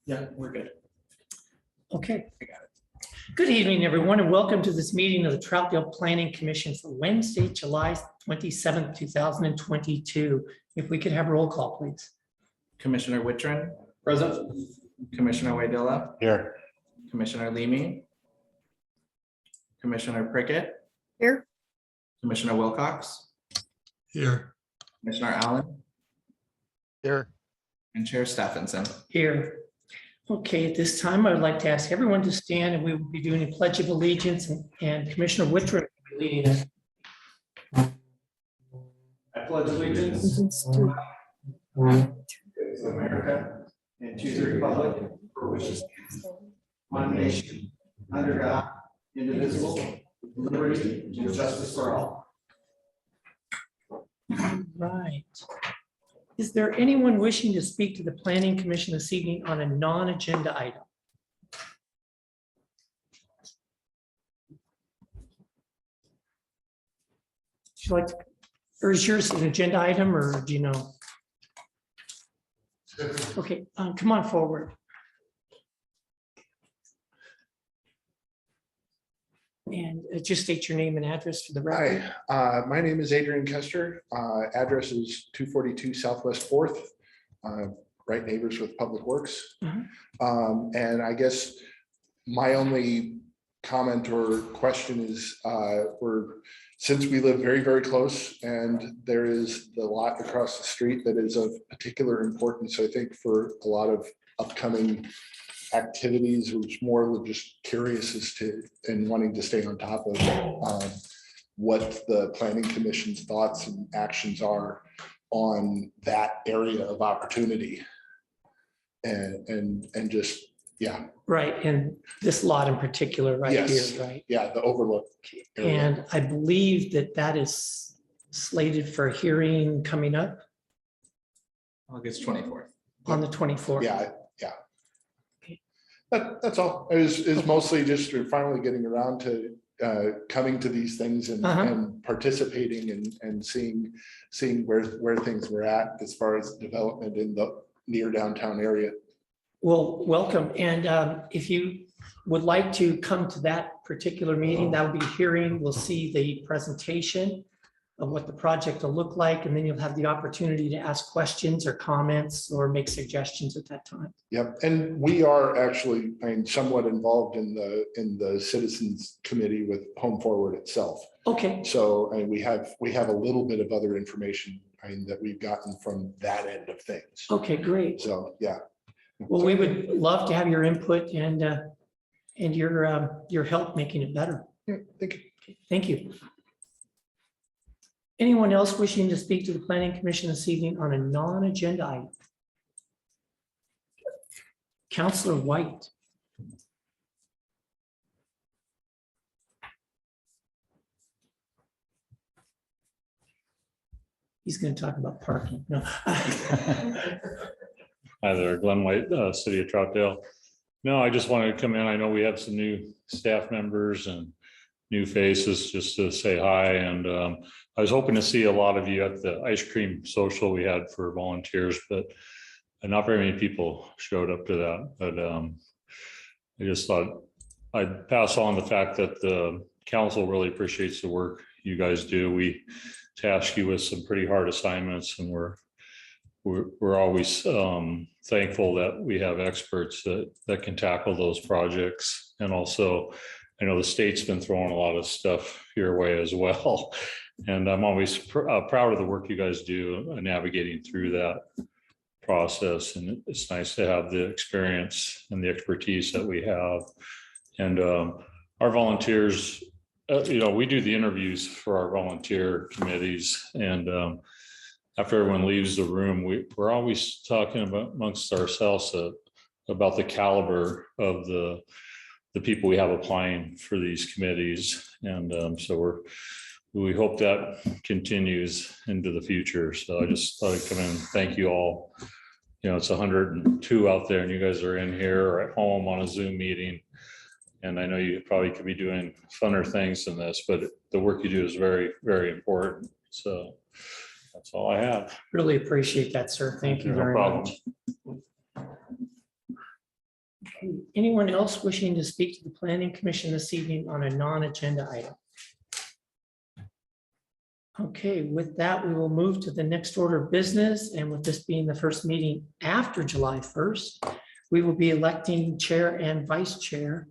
Yeah, we're good. Okay. Good evening, everyone, and welcome to this meeting of the Troutdale Planning Commission for Wednesday, July 27th, 2022. If we could have roll call, please. Commissioner Wittrin, Present. Commissioner Waydilla, Here. Commissioner Leamy, Commissioner Prickett, Here. Commissioner Wilcox, Here. Commissioner Allen, Here. and Chair Stephenson. Here. Okay, at this time, I would like to ask everyone to stand and we will be doing a pledge of allegiance and Commissioner Wittrin will be leading us. I pledge allegiance to America and to the republic for which it stands, one nation, under God, indivisible, with liberty and justice for all. Right. Is there anyone wishing to speak to the Planning Commission this evening on a non-agenda item? Would you like to, or is yours an agenda item, or do you know? Okay, come on forward. And just state your name and address for the record. Hi, my name is Adrian Kester. Address is 242 Southwest 4th, right neighbors with Public Works. And I guess my only comment or question is, since we live very, very close and there is the lot across the street that is of particular importance, I think, for a lot of upcoming activities, which more just curious as to and wanting to stay on top of what the Planning Commission's thoughts and actions are on that area of opportunity. And just, yeah. Right, and this lot in particular right Yes. here, right? Yeah, the overlook area. And I believe that that is slated for a hearing coming up August 24th. on the 24th. Yeah. Okay. That's all. It was mostly just finally getting around to coming to these things and, and participating and seeing where things were at as far as development in the near downtown area. Well, welcome. And if you would like to come to that particular meeting, that will be a hearing. We'll see the presentation of what the project will look like, and then you'll have the opportunity to ask questions or comments or make suggestions at that time. Yep, and we are actually, somewhat involved in the citizens committee with Home Forward itself. Okay, So we have a little bit of other information that we've gotten from that end of things. okay, great. So yeah. Well, we would love to have your input and your help making it better. Yeah, thank you. Okay, thank you. Anyone else wishing to speak to the Planning Commission this evening on a non-agenda item? Councillor White. He's going to talk about parking. No. Hi there, Glenn White, City of Troutdale. No, I just wanted to come in. I know we have some new staff members and new faces just to say hi. And I was hoping to see a lot of you at the ice cream social we had for volunteers, but not very many people showed up to that. But I just thought I'd pass on the fact that the council really appreciates the work you guys do. We task you with some pretty hard assignments, and we're always thankful that we have experts that can tackle those projects. And also, I know the state's been throwing a lot of stuff your way as well. And I'm always proud of the work you guys do navigating through that process. And it's nice to have the experience and the expertise that we have. And our volunteers, we do the interviews for our volunteer committees. And after everyone leaves the room, we're always talking about amongst ourselves about the caliber of the people we have applying for these committees. And so we hope that continues into the future. So I just thought I'd come in and thank you all. It's 102 out there and you guys are in here or at home on a Zoom meeting. And I know you probably could be doing funner things than this, but the work you do is very, very important. So that's all I have. Really appreciate that, sir. Thank you very much. Okay, anyone else wishing to speak to the planning commission this evening on a non-agenda item? Okay, with that, we will move to the next order of business, and with this being the first meeting after July 1st, we will be electing chair and vice chair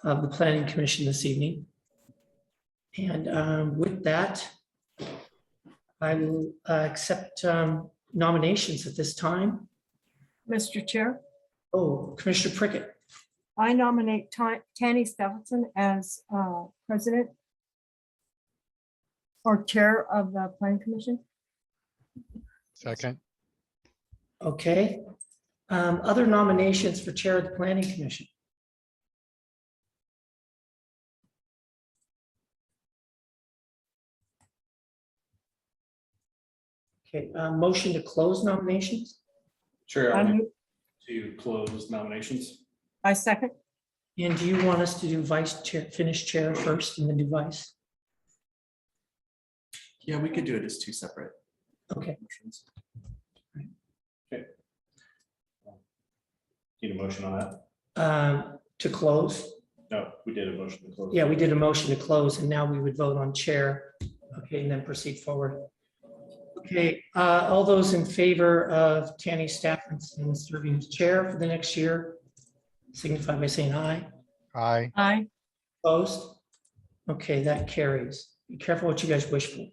of the planning commission this evening. And with that, I will accept nominations at this time. Mr. Chair, Oh, Commissioner Prickett. I nominate Tanny Stephenson as president or chair of the planning commission. Second, Okay. Other nominations for chair of the planning commission? Okay, motion to close nominations? Sure, I I'll move move- to close nominations. I second. And do you want us to do vice chair, finish chair first and then do vice? Yeah, we could do it as two separate Okay, motions. Need a motion on that? to close? No, we did a motion to close. Yeah, we did a motion to close and now we would vote on chair. Okay, and then proceed forward. Okay, all those in favor of Tanny Stephenson serving as chair for the next year, signify by saying aye. aye. Aye. Opposed? Okay, that carries. Be careful what you guys wish for.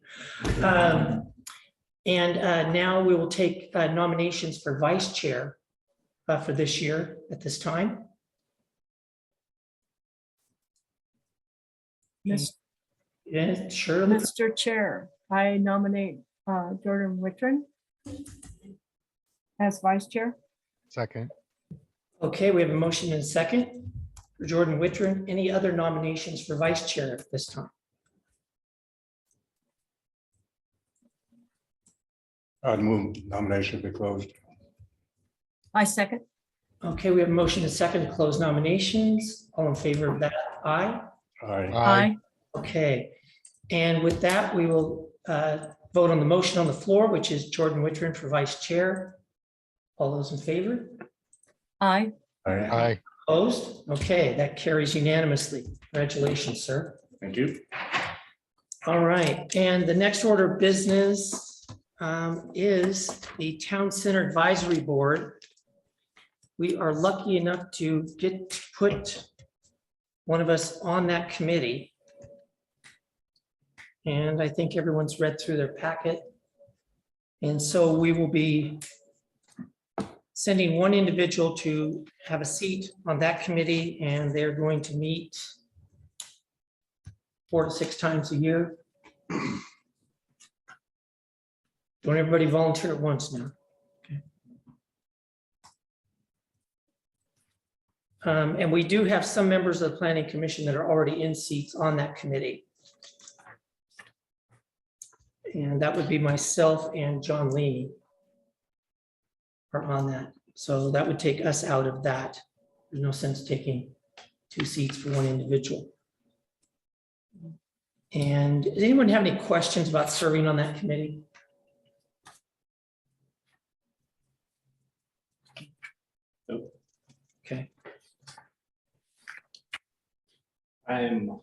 And now we will take nominations for vice chair for this year at this time. Mis- Yeah, sure. Mr. Chair, I nominate Jordan Wittrin as vice chair. Second, Okay, we have a motion and a second for Jordan Wittrin. Any other nominations for vice chair at this time? I'd move nomination be closed. I second. Okay, we have a motion and a second to close nominations. All in favor of that? Aye. Aye. aye. Okay, and with that, we will vote on the motion on the floor, which is Jordan Wittrin for vice chair. All those in favor? Aye. Aye. Aye. Opposed? Okay, that carries unanimously. Congratulations, sir. Thank you. All right, and the next order of business is the Town Center Advisory Board. We are lucky enough to put one of us on that committee. And I think everyone's read through their packet. And so we will be sending one individual to have a seat on that committee, and they're going to meet 4 to 6 times a year. Don't everybody volunteer at once now. Okay. And we do have some members of the Planning Commission that are already in seats on that committee. And that would be myself and John Leamy are on that. So that would take us out of that. There's no sense taking 2 seats for one individual. And does anyone have any questions about serving on that committee? Nope. Okay, I'm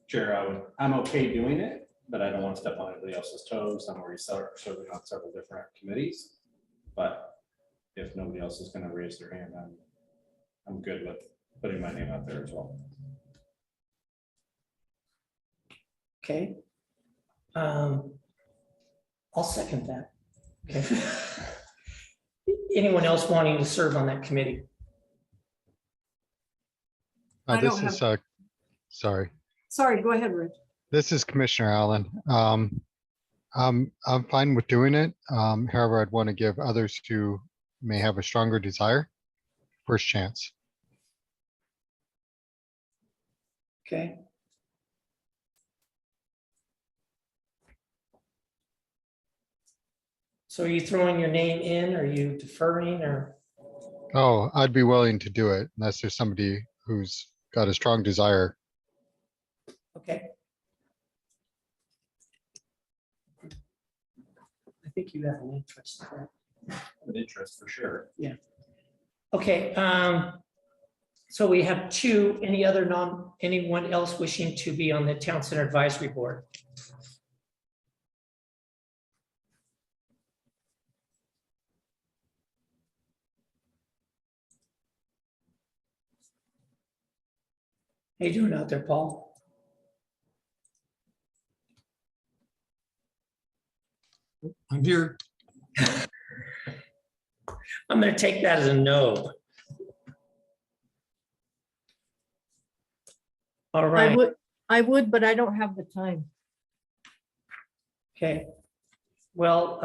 sure I'm okay doing it, but I don't want to step on anybody else's toes. I'm already serving on several different committees. But if nobody else is going to raise their hand, I'm good with putting my name out there as well. okay. I'll second that. Okay. Anyone else wanting to serve on that committee? I This don't is, sorry, Sorry, go ahead, Rich. this is Commissioner Allen. I'm fine with doing it. However, I'd want to give others who may have a stronger desire first chance. Okay. So are you throwing your name in? Are you deferring or? Oh, I'd be willing to do it unless there's somebody who's got a strong desire. Okay. I think you have an interest. Correct? An interest for sure. Okay, So we have two, anyone else wishing to be on the Town Center Advisory Board? How you doing out there, Paul? I'm here. I'm gonna take that as a no. All right, I would, but I don't have the time. okay. Well,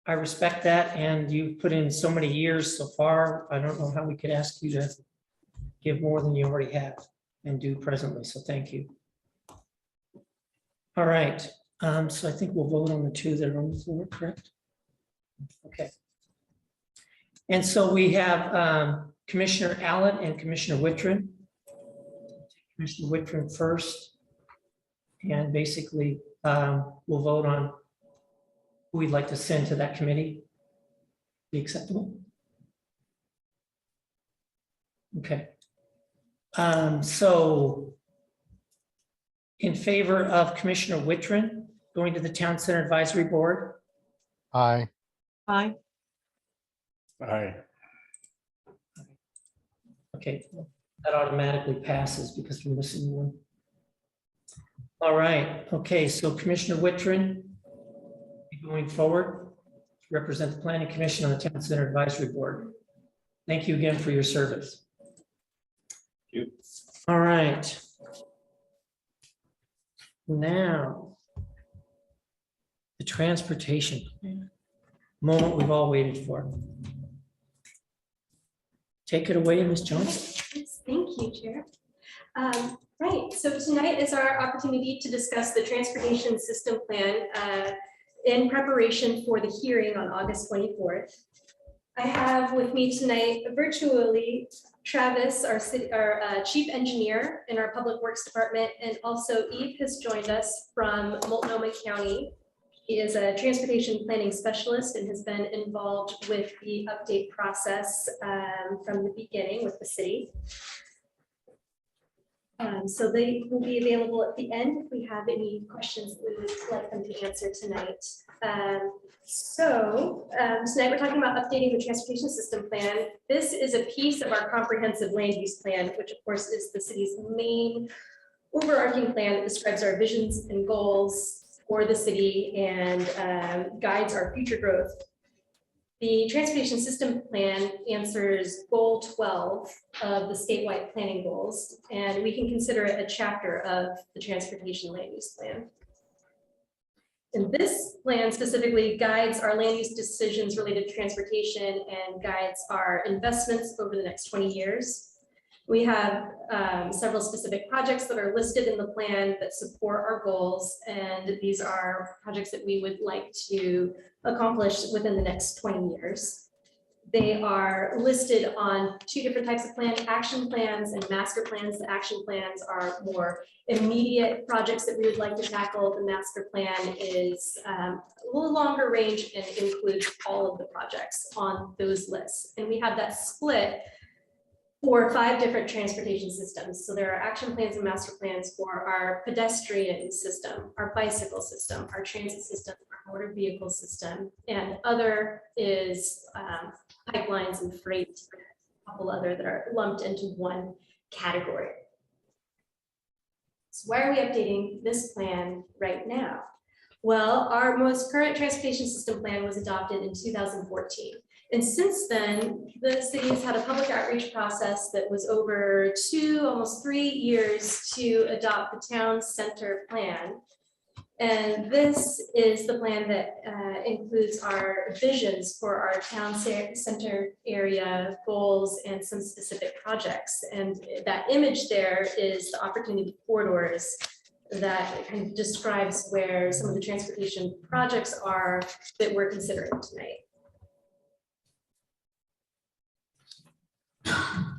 I respect that, and you've put in so many years so far. I don't know how we could ask you to give more than you already have and do presently, so thank you. All right, so I think we'll vote on the two that are on the floor, correct? Okay. And so we have Commissioner Allen and Commissioner Wittrin. Commissioner Wittrin first. And basically, we'll vote on who we'd like to send to that committee. Be acceptable? Okay. So in favor of Commissioner Wittrin going to the Town Center Advisory Board? Aye. Aye. Aye. Okay, that automatically passes because we're missing one. All right, okay, so Commissioner Wittrin, going forward, to represent the Planning Commission on the Town Center Advisory Board. Thank you again for your service. Thank you. All right. Now, the transportation plan, moment we've all waited for. Take it away, Ms. Johnson. Yes, thank you, Chair. Right, so tonight is our opportunity to discuss the transportation system plan in preparation for the hearing on August 24th. I have with me tonight virtually Travis, our chief engineer in our public works department, and also Eve has joined us from Multnomah County. He is a transportation planning specialist and has been involved with the update process from the beginning with the city. So they will be available at the end if we have any questions that we would like them to answer tonight. Tonight we're talking about updating the transportation system plan. This is a piece of our comprehensive land use plan, which of course is the city's main overarching plan that describes our visions and goals for the city and guides our future growth. The transportation system plan answers goal 12 of the statewide planning goals, and we can consider it a chapter of the transportation land use plan. And this plan specifically guides our land use decisions related to transportation and guides our investments over the next 20 years. We have several specific projects that are listed in the plan that support our goals, and these are projects that we would like to accomplish within the next 20 years. They are listed on two different types of plan, action plans and master plans. The action plans are more immediate projects that we would like to tackle. The master plan is a little longer range and includes all of the projects on those lists. And we have that split for 5 different transportation systems. So there are action plans and master plans for our pedestrian system, our bicycle system, our transit system, our motor vehicle system, and other is pipelines and freight, a couple other that are lumped into one category. So why are we updating this plan right now? Well, our most current transportation system plan was adopted in 2014. And since then, the city has had a public outreach process that was over almost 3 years to adopt the town center plan. And this is the plan that includes our visions for our town center area goals and some specific projects. And that image there is the opportunity corridors that kind of describes where some of the transportation projects are that we're considering tonight.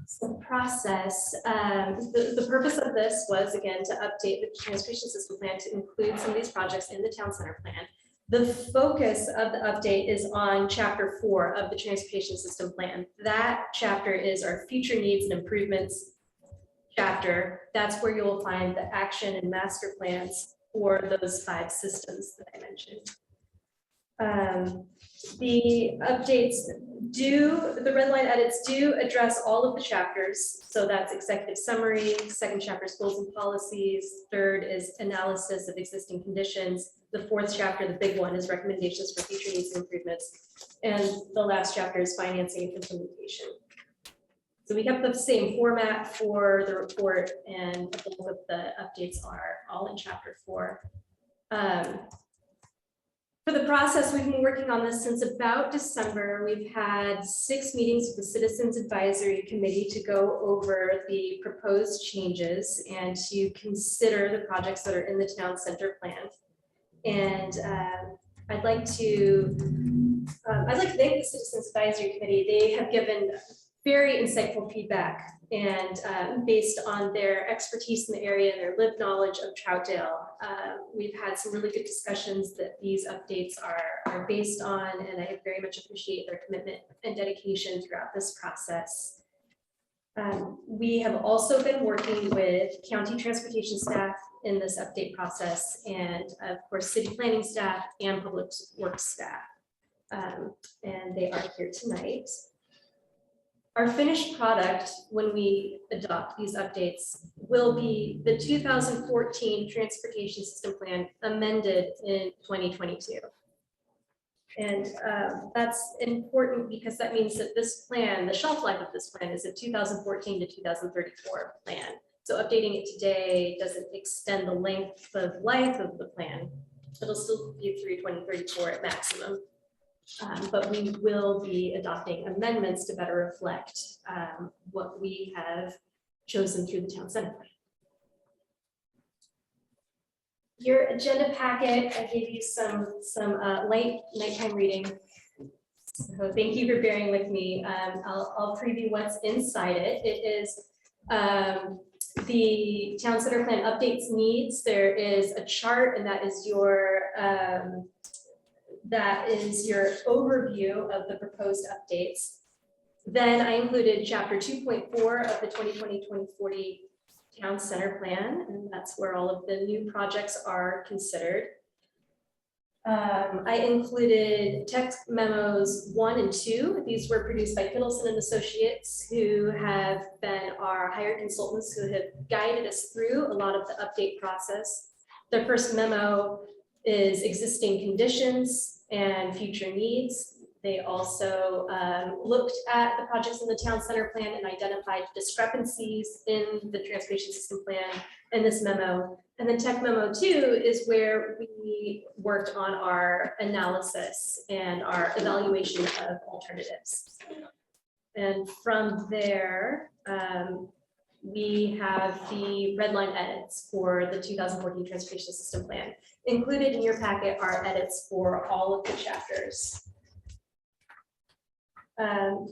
So the process, the purpose of this was again to update the transportation system plan to include some of these projects in the town center plan. The focus of the update is on chapter 4 of the transportation system plan. That chapter is our future needs and improvements chapter. That's where you'll find the action and master plans for those 5 systems that I mentioned. The updates the red line edits do address all of the chapters. So that's executive summary, second chapter is goals and policies, third is analysis of existing conditions. The 4th chapter, the big one, is recommendations for future needs and improvements. And the last chapter is financing and implementation. So we kept the same format for the report, and the bulk of the updates are all in chapter 4. For the process, we've been working on this since about December. We've had 6 meetings with the Citizens Advisory Committee to go over the proposed changes and to consider the projects that are in the town center plan. And I'd like to thank the Citizens Advisory Committee. They have given very insightful feedback, and based on their expertise in the area and their lived knowledge of Troutdale, we've had some really good discussions that these updates are based on, and I very much appreciate their commitment and dedication throughout this process. We have also been working with county transportation staff in this update process, and of course, city planning staff and public works staff, and they are here tonight. Our finished product, when we adopt these updates, will be the 2014 Transportation System Plan amended in 2022. And that's important because that means that this plan, the shelf life of this plan, is a 2014 to 2034 plan. So updating it today doesn't extend the length of life of the plan. It'll still be through 2034 at maximum. But we will be adopting amendments to better reflect what we have chosen through the town center plan. Your agenda packet, I gave you some light nighttime reading. So thank you for bearing with me. I'll preview what's inside it. It is the town center plan updates needs. There is a chart, and that is your overview of the proposed updates. Then I included chapter 2.4 of the 2020-2040 town center plan, and that's where all of the new projects are considered. I included text memos 1 and 2. These were produced by Fiddleson and Associates, who have been our hired consultants who have guided us through a lot of the update process. The first memo is existing conditions and future needs. They also looked at the projects in the town center plan and identified discrepancies in the transportation system plan in this memo. And then tech memo 2 is where we worked on our analysis and our evaluation of alternatives. And from there, we have the red line edits for the 2014 transportation system plan. Included in your packet are edits for all of the chapters.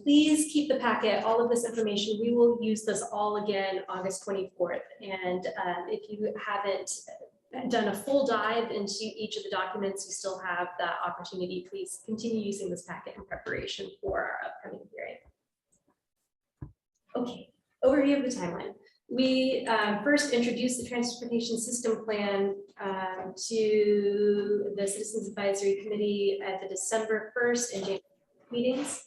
Please keep the packet, all of this information. We will use this all again August 24th. And if you haven't done a full dive into each of the documents, you still have that opportunity. Please continue using this packet in preparation for our upcoming hearing. Okay, overview of the timeline. We first introduced the transportation system plan to the Citizens Advisory Committee at the December 1st and January meetings.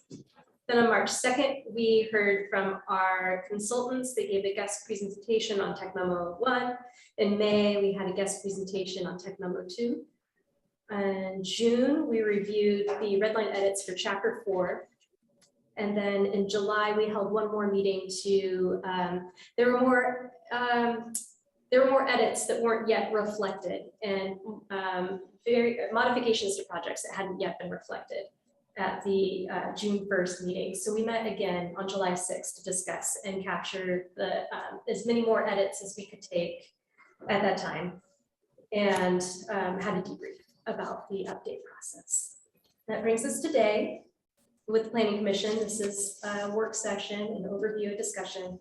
Then on March 2nd, we heard from our consultants. They gave a guest presentation on Tech Memo 1. In May, we had a guest presentation on Tech Memo 2. In June, we reviewed the red line edits for Chapter 4. And then in July, we held one more meeting to, there were more edits that weren't yet reflected, and modifications to projects that hadn't yet been reflected at the June 1st meeting. So we met again on July 6th to discuss and capture the as many more edits as we could take at that time, and had a debrief about the update process. That brings us today with the Planning Commission. This is a work session, an overview, a discussion.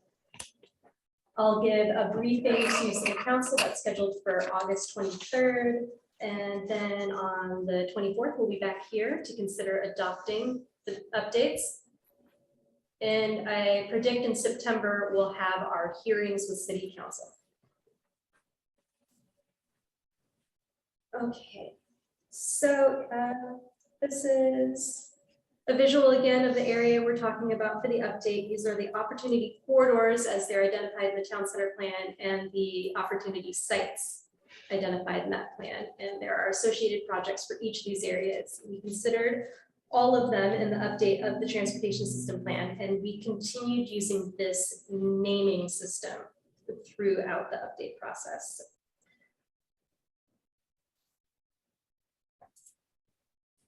I'll give a briefing to City Council that's scheduled for August 23rd, And then on the 24th, we'll be back here to consider adopting the updates. And I predict in September, we'll have our hearings with City Council. Okay, so this is a visual again of the area we're talking about for the update. These are the opportunity corridors as they're identified in the town center plan and the opportunity sites identified in that plan. And there are associated projects for each of these areas. We considered all of them in the update of the transportation system plan, and we continued using this naming system throughout the update process.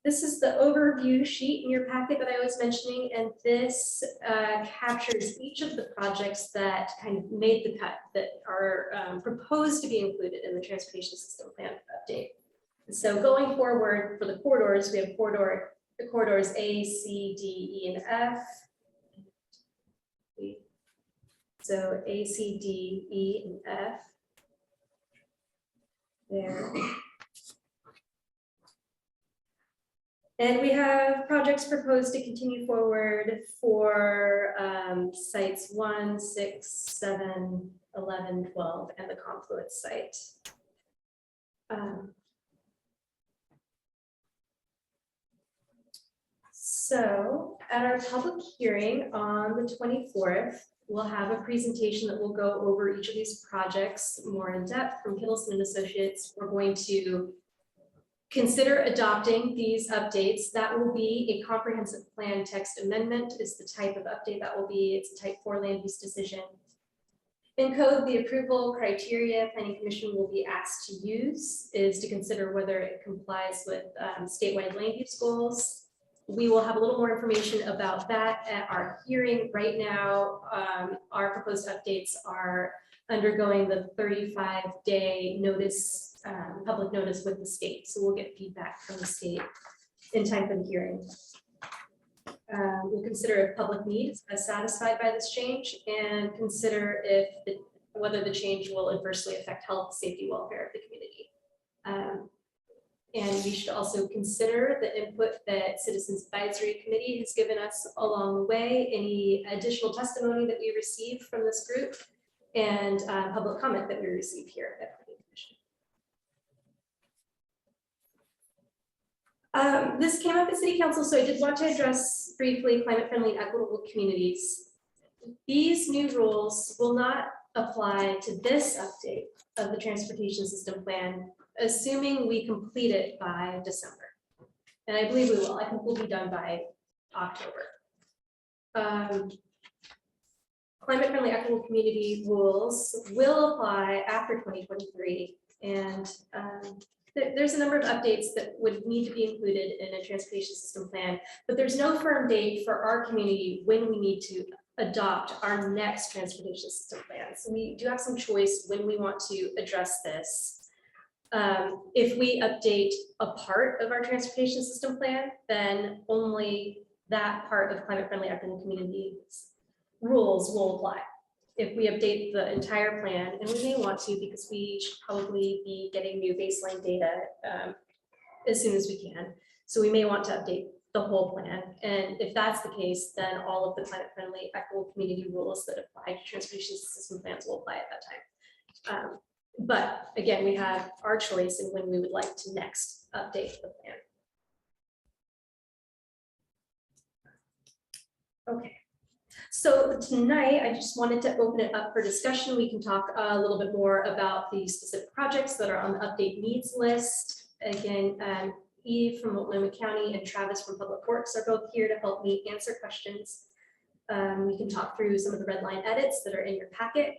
This is the overview sheet in your packet that I was mentioning, and this captures each of the projects that kind of made the cut that are proposed to be included in the transportation system plan update. So going forward for the corridors, we have the corridors A, C, D, E, and F. So A, C, D, E, and F. There. And we have projects proposed to continue forward for sites 1, 6, 7, 11, 12, and the Confluence site. So at our public hearing on the 24th, we'll have a presentation that will go over each of these projects more in depth from Kittleson and Associates. We're going to consider adopting these updates. That will be a comprehensive plan text amendment is the type of update that will be. It's a type 4 land use decision. In code, the approval criteria Planning Commission will be asked to use is to consider whether it complies with statewide land use goals. We will have a little more information about that at our hearing. Right now, our proposed updates are undergoing the 35-day notice, public notice with the state. So we'll get feedback from the state in time for the hearing. We'll consider if public needs is satisfied by this change and consider if whether the change will adversely affect health, safety, welfare of the community. And we should also consider the input that Citizens Advisory Committee has given us along the way, any additional testimony that we received from this group, and public comment that we receive here at Planning Commission. This came up at City Council, so I did want to address briefly climate-friendly and equitable communities. These new rules will not apply to this update of the transportation system plan, assuming we complete it by December. And I believe we will. I think we'll be done by October. Climate-friendly equitable community rules will apply after 2023. And there's a number of updates that would need to be included in a transportation system plan, but there's no firm date for our community when we need to adopt our next transportation system plan. So we do have some choice when we want to address this. If we update a part of our transportation system plan, then only that part of climate-friendly equitable communities rules will apply. If we update the entire plan, and we may want to because we should probably be getting new baseline data as soon as we can. So we may want to update the whole plan. And if that's the case, then all of the climate-friendly equitable community rules that apply to transportation system plans will apply at that time. But again, we have our choice in when we would like to next update the plan. Okay, so tonight I just wanted to open it up for discussion. We can talk a little bit more about the specific projects that are on the update needs list. Again, Eve from Multnomah County and Travis from Public Works are both here to help me answer questions. We can talk through some of the red line edits that are in your packet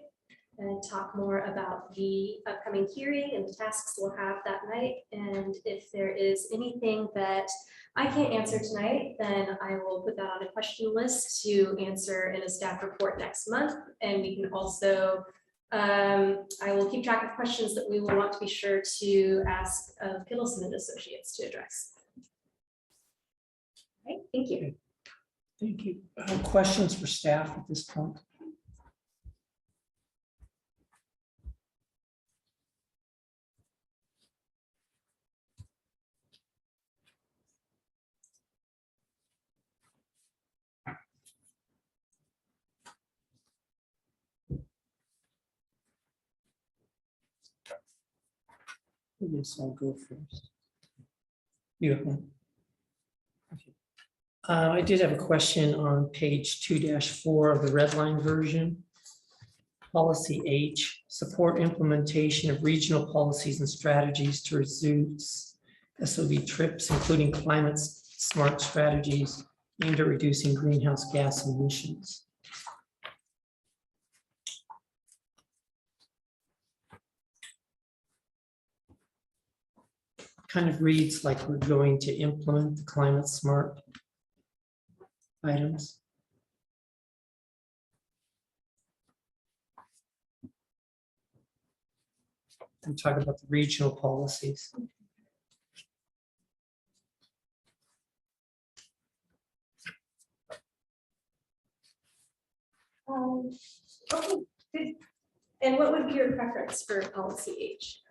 and talk more about the upcoming hearing and the tasks we'll have that night. And if there is anything that I can't answer tonight, then I will put that on a question list to answer in a staff report next month. And we can also, I will keep track of questions that we will want to be sure to ask of Kittleson and Associates to address. All right, thank you. Thank you. Questions for staff at this point? Yes, I'll go first. You have one? Okay. I did have a question on page 2-4 of the red line version. Policy H, support implementation of regional policies and strategies to reduce SOV trips, including climate smart strategies aimed at reducing greenhouse gas emissions. Kind of reads like we're going to implement the climate smart items. I'm talking about the regional policies. Okay, good. And what would be your preference for policy H?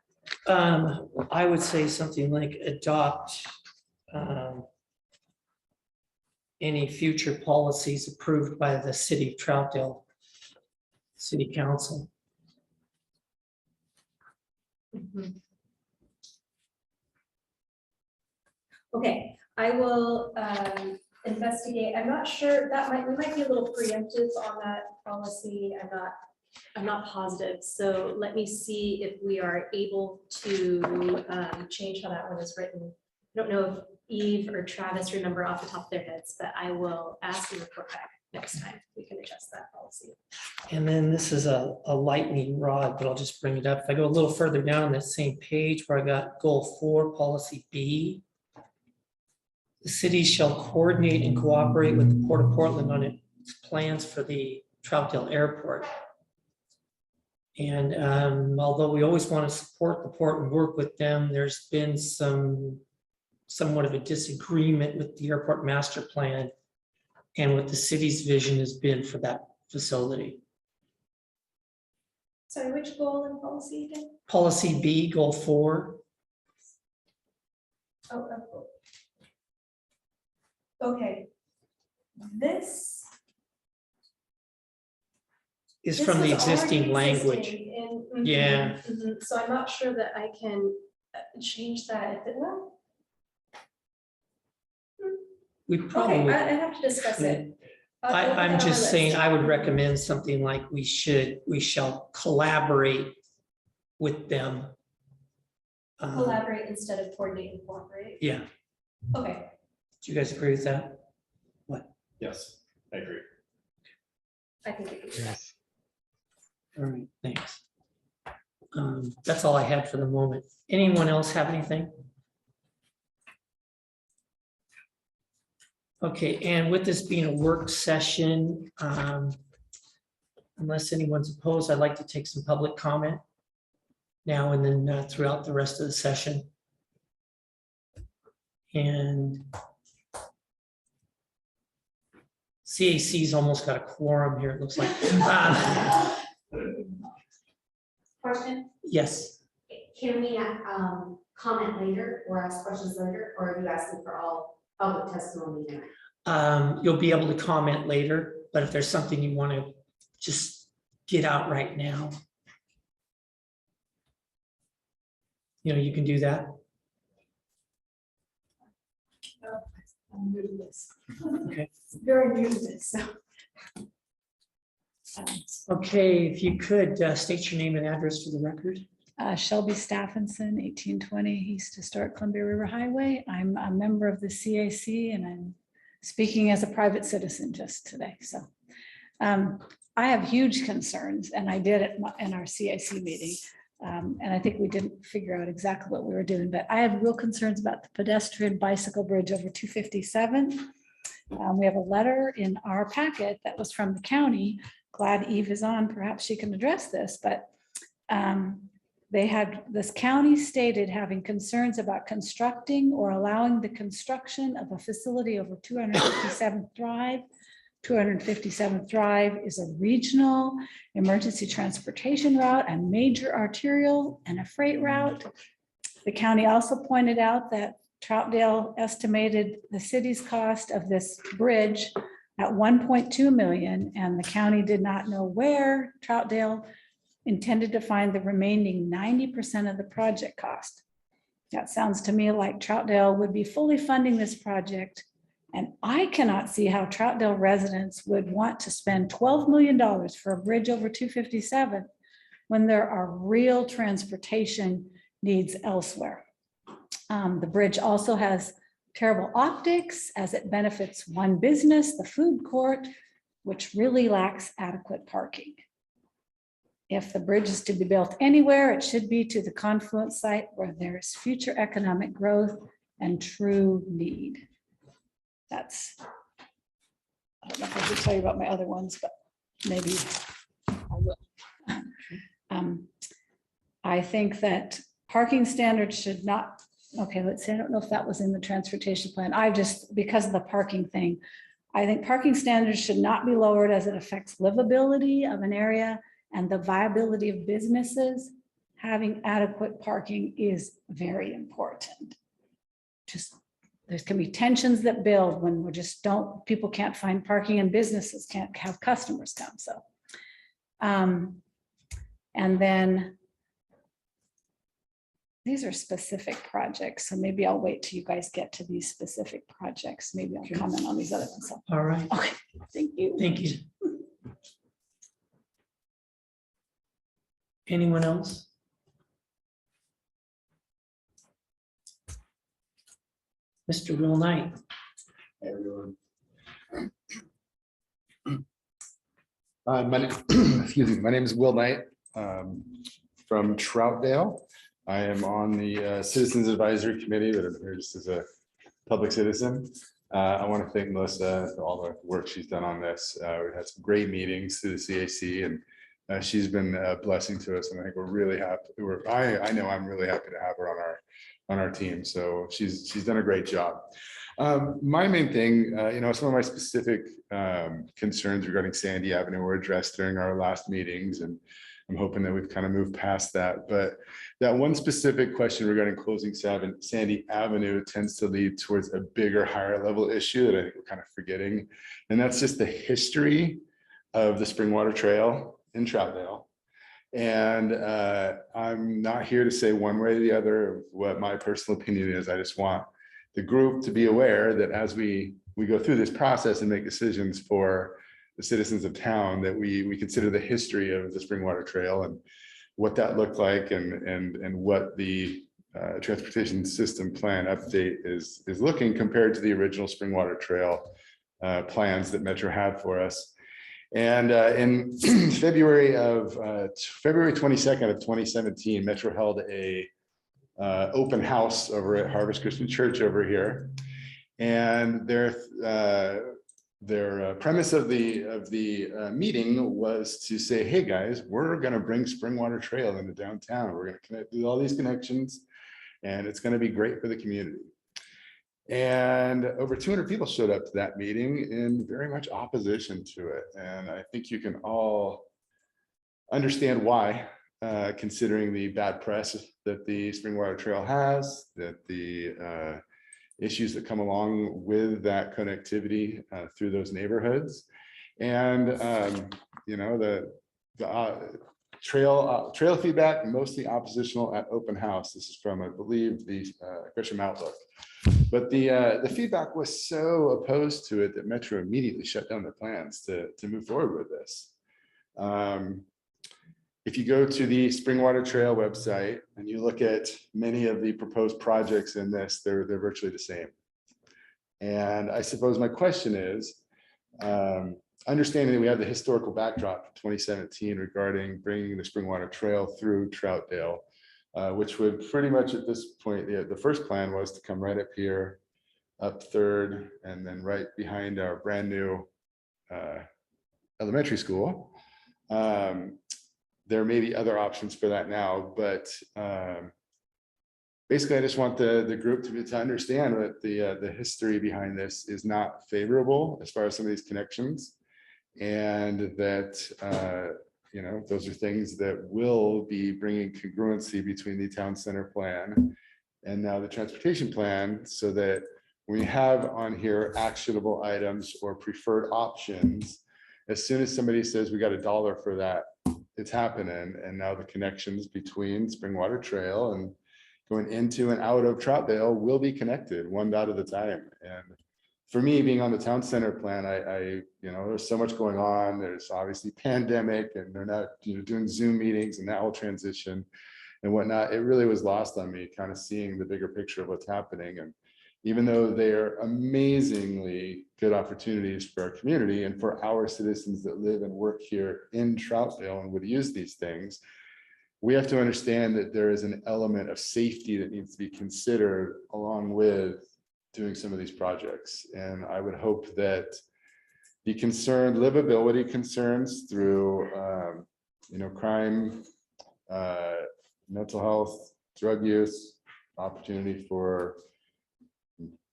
I would say something like adopt any future policies approved by the city of Troutdale City Council. Mhm. Okay, I will investigate. I'm not sure we might be a little preemptive on that policy. I'm not positive. So let me see if we are able to change how that one is written. I don't know if Eve or Travis remember off the top of their heads, but I will ask and report back next time. We can adjust that policy. And then this is a lightning rod, but I'll just bring it up. If I go a little further down that same page where I got goal 4, policy B. The city shall coordinate and cooperate with the Port of Portland on its plans for the Troutdale Airport. And although we always want to support the port and work with them, there's been somewhat of a disagreement with the airport master plan and what the city's vision has been for that facility. Sorry, which goal and policy again? Policy B, goal 4. Oh. Okay. This Is from the was existing already language. existing in- Yeah. So I'm not sure that I can change that if it will. We Okay, probably, I have to discuss it. I'm just saying, I would recommend something like we shall collaborate with them. Collaborate instead of coordinate and cooperate. Yeah, Okay, do you guys agree with that? Yes, I agree. I think it could be that. Yes. All right, thanks. That's all I had for the moment. Anyone else have anything? Okay, and with this being a work session, unless anyone's opposed, I'd like to take some public comment now and then throughout the rest of the session. And CAC's almost got a quorum here, it looks like. Question, Yes, can we comment later or ask questions later, or are you asking for all public testimony tonight? you'll be able to comment later, but if there's something you want to just get out right now, you can do that. I'm new to this. Okay. Very new to this, so. Okay, if you could state your name and address for the record. Shelby Stephenson, 1820 East Historic Columbia River Highway. I'm a member of the CAC and I'm speaking as a private citizen just today. So I have huge concerns, and I did it in our CAC meeting. And I think we didn't figure out exactly what we were doing, but I have real concerns about the pedestrian bicycle bridge over 257. We have a letter in our packet that was from the county. Glad Eve is on, perhaps she can address this, but this county stated having concerns about constructing or allowing the construction of a facility over 257th Drive. 257th Drive is a regional emergency transportation route, a major arterial and a freight route. The county also pointed out that Troutdale estimated the city's cost of this bridge at 1.2 million, and the county did not know where Troutdale intended to find the remaining 90% of the project cost. That sounds to me like Troutdale would be fully funding this project. And I cannot see how Troutdale residents would want to spend $12 million for a bridge over 257 when there are real transportation needs elsewhere. The bridge also has terrible optics as it benefits one business, the food court, which really lacks adequate parking. If the bridge is to be built anywhere, it should be to the confluence site where there is future economic growth and true need. That's, I don't know if I should tell you about my other ones, but maybe I will. I think that parking standards should not, okay, let's see, I don't know if that was in the transportation plan. I just, because of the parking thing, I think parking standards should not be lowered as it affects livability of an area and the viability of businesses. Having adequate parking is very important. Just, there can be tensions that build when we just don't, people can't find parking and businesses can't have customers come, so. And then these are specific projects, so maybe I'll wait till you guys get to these specific projects. Maybe I'll comment on these other ones. So, All right, okay, thank you. thank you. Anyone else? Mr. Will Knight. Hey, everyone. Excuse me, my name is Will Knight from Troutdale. I am on the Citizens Advisory Committee, but I'm here just as a public citizen. I want to thank Melissa for all the work she's done on this. We've had some great meetings through the CAC, and she's been a blessing to us. And I think we're really happy. I know I'm really happy to have her on our team. So she's done a great job. My main thing, some of my specific concerns regarding Sandy Avenue were addressed during our last meetings, and I'm hoping that we've kind of moved past that. But that one specific question regarding closing Sandy Avenue tends to lead towards a bigger, higher level issue that I think we're kind of forgetting. And that's just the history of the Springwater Trail in Troutdale. And I'm not here to say one way or the other of what my personal opinion is. I just want the group to be aware that as we go through this process and make decisions for the citizens of town, that we consider the history of the Springwater Trail and what that looked like and what the transportation system plan update is looking compared to the original Springwater Trail plans that Metro had for us. And in February 22nd of 2017, Metro held a open house over at Harvest Christian Church over here. And their premise of the meeting was to say, hey guys, we're going to bring Springwater Trail into downtown. We're going to do all these connections, and it's going to be great for the community. And over 200 people showed up to that meeting in very much opposition to it. And I think you can all understand why, considering the bad press that the Springwater Trail has, that the issues that come along with that connectivity through those neighborhoods. And, the trail feedback, mostly oppositional at open house. This is from, I believe, the Gresham Outlook. But the feedback was so opposed to it that Metro immediately shut down their plans to move forward with this. If you go to the Springwater Trail website and you look at many of the proposed projects in this, they're virtually the same. And I suppose my question is, understanding that we have the historical backdrop from 2017 regarding bringing the Springwater Trail through Troutdale, which would pretty much at this point, the first plan was to come right up here, up 3rd, and then right behind our brand new elementary school. There may be other options for that now, but basically I just want the group to understand that the history behind this is not favorable as far as some of these connections, and that those are things that will be bringing congruency between the town center plan and now the transportation plan, so that when you have on here actionable items or preferred options, as soon as somebody says we got $1 for that, it's happening. And now the connections between Springwater Trail and going into and out of Troutdale will be connected one dot at a time. And for me, being on the town center plan, there's so much going on. There's obviously pandemic and they're not, doing Zoom meetings, and that will transition and whatnot. It really was lost on me kind of seeing the bigger picture of what's happening. And even though they are amazingly good opportunities for our community and for our citizens that live and work here in Troutdale and would use these things, we have to understand that there is an element of safety that needs to be considered along with doing some of these projects. And I would hope that the livability concerns through, crime, mental health, drug use, opportunity for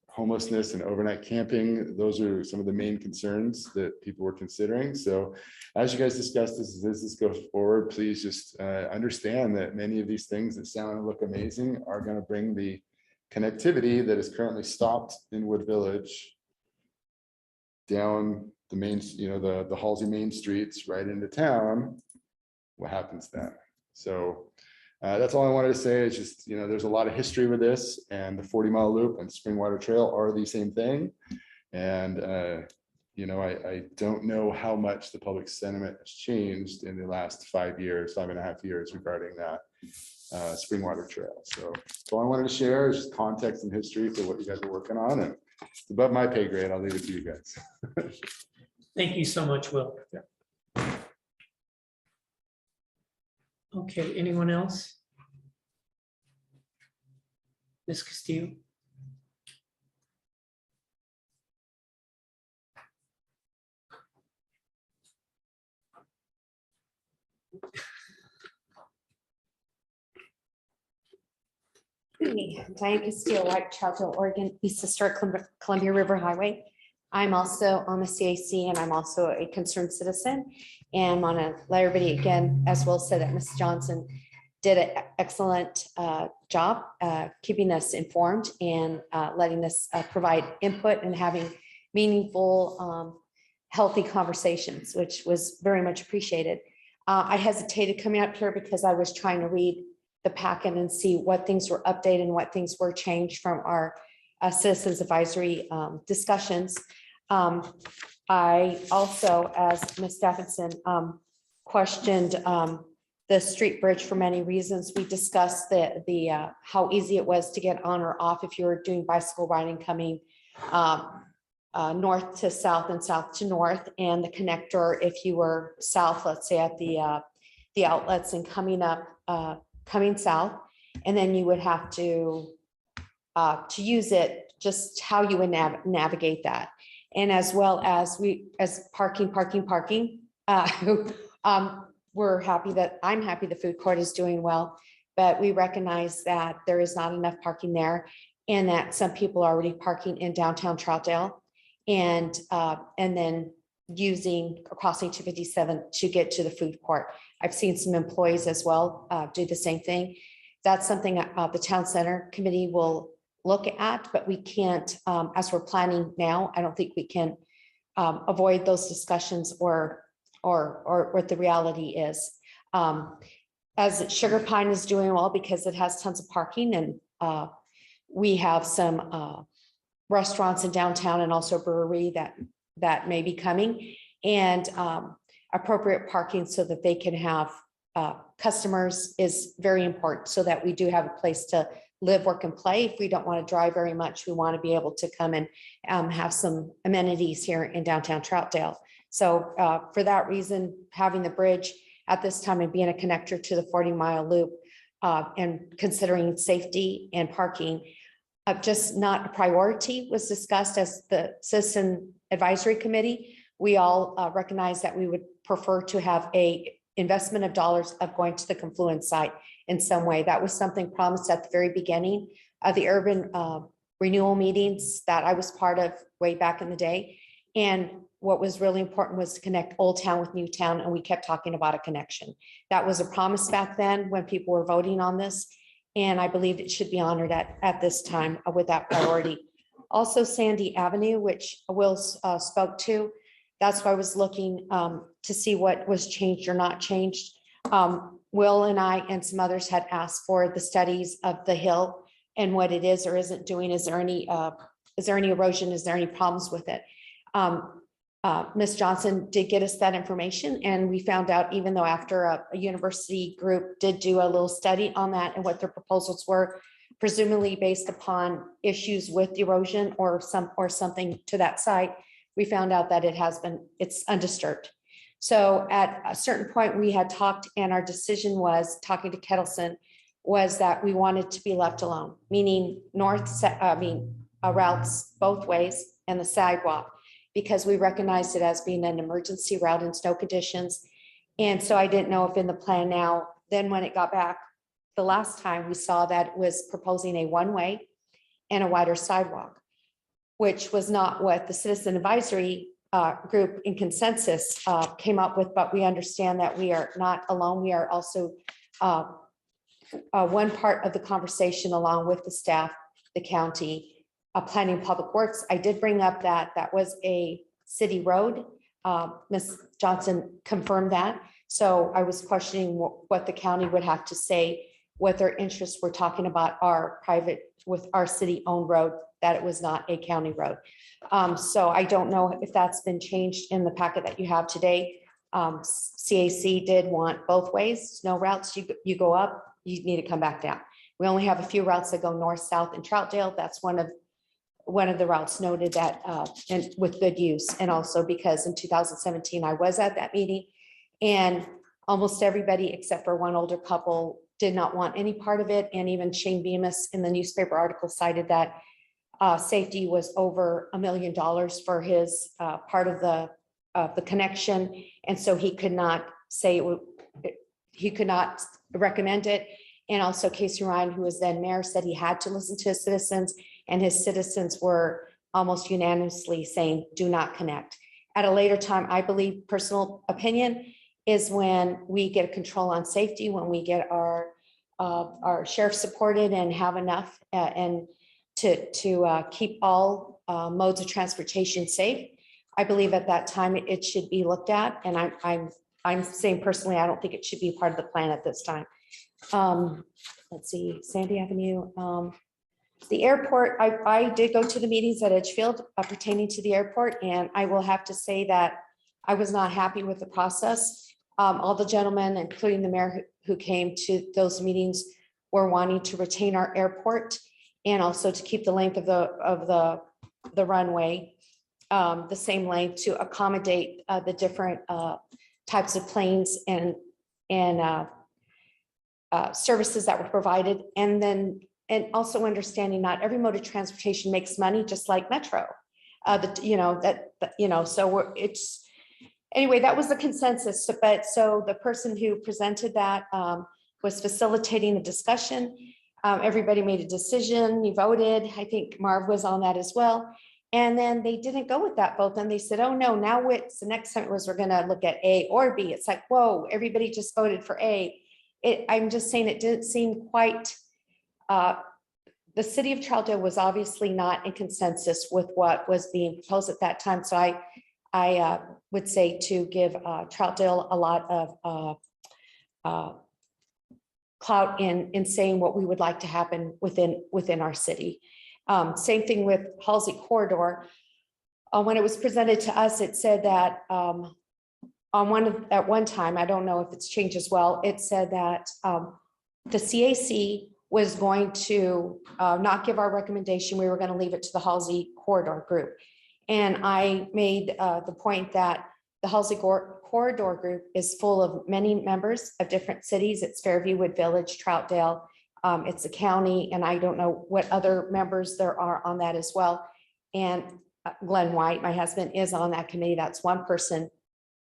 homelessness and overnight camping, those are some of the main concerns that people were considering. So as you guys discuss this, as this goes forward, please just understand that many of these things that sound and look amazing are going to bring the connectivity that is currently stopped in Wood Village down the main, the Halsey main streets right into town. What happens then? So that's all I wanted to say. Is just, there's a lot of history with this, and the 40-mile loop and Springwater Trail are the same thing. And I don't know how much the public sentiment has changed in the last 5 years, 5.5 years regarding that Springwater Trail. So all I wanted to share is just context and history for what you guys are working on, and it's above my pay grade. I'll leave it to you guys. Thank you so much, Will. Yeah. Okay, anyone else? Ms. Castillo? Diane Castillo, White, Troutdale, Oregon, East Historic Columbia River Highway. I'm also on the CAC, and I'm also a concerned citizen. And want to let everybody, again, as Will said, that Ms. Johnson did an excellent job keeping us informed and letting us provide input and having meaningful, healthy conversations, which was very much appreciated. I hesitated coming up here because I was trying to read the packet and see what things were updated and what things were changed from our citizens advisory discussions. I also, as Ms. Stephenson, questioned the street bridge for many reasons. We discussed the how easy it was to get on or off if you were doing bicycle riding coming north to south and south to north, and the connector if you were south, let's say at the outlets and coming up, coming south, and then you would have to use it, just how you would navigate that. And as well as parking. We're happy that I'm happy the food court is doing well, but we recognize that there is not enough parking there, and that some people are already parking in downtown Troutdale and then crossing 257 to get to the food court. I've seen some employees as well do the same thing. That's something the town center committee will look at, but we can't, as we're planning now, I don't think we can avoid those discussions or what the reality is. As Sugar Pine is doing well because it has tons of parking, and we have some restaurants in downtown and also a brewery that may be coming, and appropriate parking so that they can have customers is very important, so that we do have a place to live, work, and play. If we don't want to drive very much, we want to be able to come and have some amenities here in downtown Troutdale. So for that reason, having the bridge at this time and being a connector to the 40-mile loop and considering safety and parking, just not a priority was discussed as the Citizen Advisory Committee. We all recognize that we would prefer to have a investment of dollars of going to the confluence site in some way. That was something promised at the very beginning of the urban renewal meetings that I was part of way back in the day. And what was really important was to connect Old Town with New Town, and we kept talking about a connection. That was a promise back then when people were voting on this, and I believe it should be honored at this time with that priority. Also, Sandy Avenue, which Will spoke to, that's why I was looking to see what was changed or not changed. Will and I and some others had asked for the studies of the hill and what it is or isn't doing. Is there any erosion? Is there any problems with it? Ms. Johnson did get us that information, and we found out, even though after a university group did do a little study on that and what their proposals were, presumably based upon issues with erosion or something to that site, we found out that it's undisturbed. So at a certain point, we had talked, and our decision was, talking to Kettleson, was that we wanted to be left alone, meaning routes both ways and the sidewalk, because we recognized it as being an emergency route in snow conditions. And so I didn't know if in the plan now, then when it got back, the last time we saw that it was proposing a one-way and a wider sidewalk, which was not what the citizen advisory group in consensus came up with, but we understand that we are not alone. We are also one part of the conversation, along with the staff, the county, planning public works. I did bring up that was a city road. Ms. Johnson confirmed that. So I was questioning what the county would have to say, what their interests were talking about our private, with our city-owned road, that it was not a county road. So I don't know if that's been changed in the packet that you have today. CAC did want both ways, snow routes. You go up, you need to come back down. We only have a few routes that go north, south, and Troutdale. That's one of the routes noted that and with good use. And also because in 2017, I was at that meeting, and almost everybody except for one older couple did not want any part of it. And even Shane Bemis in the newspaper article cited that safety was over $1 million for his part of the connection. And so he could not say he could not recommend it. And also Casey Ryan, who was then mayor, said he had to listen to his citizens, and his citizens were almost unanimously saying, do not connect. At a later time, I believe, personal opinion, is when we get control on safety, when we get our sheriff supported and have enough and to keep all modes of transportation safe. I believe at that time it should be looked at, and I'm saying personally, I don't think it should be part of the plan at this time. Let's see, Sandy Avenue. The airport, I did go to the meetings at Edgefield pertaining to the airport, and I will have to say that I was not happy with the process. All the gentlemen, including the mayor who came to those meetings, were wanting to retain our airport and also to keep the length of the runway the same length to accommodate the different types of planes and services that were provided. And also understanding not every mode of transportation makes money, just like Metro. So it's, anyway, that was the consensus. So the person who presented that was facilitating the discussion. Everybody made a decision, you voted. I think Marv was on that as well. And then they didn't go with that vote. Then they said, oh no, now what's the next time was we're gonna look at A or B. It's like, whoa, everybody just voted for A. I'm just saying it didn't seem quite, the city of Troutdale was obviously not in consensus with what was being proposed at that time. So I would say to give Troutdale a lot of clout in saying what we would like to happen within our city. Same thing with Halsey Corridor. When it was presented to us, it said that at one time, I don't know if it's changed as well, it said that the CAC was going to not give our recommendation. We were going to leave it to the Halsey Corridor group. And I made the point that the Halsey Corridor group is full of many members of different cities. It's Fairview, Wood Village, Troutdale, it's a county, and I don't know what other members there are on that as well. And Glenn White, my husband, is on that committee. That's one person,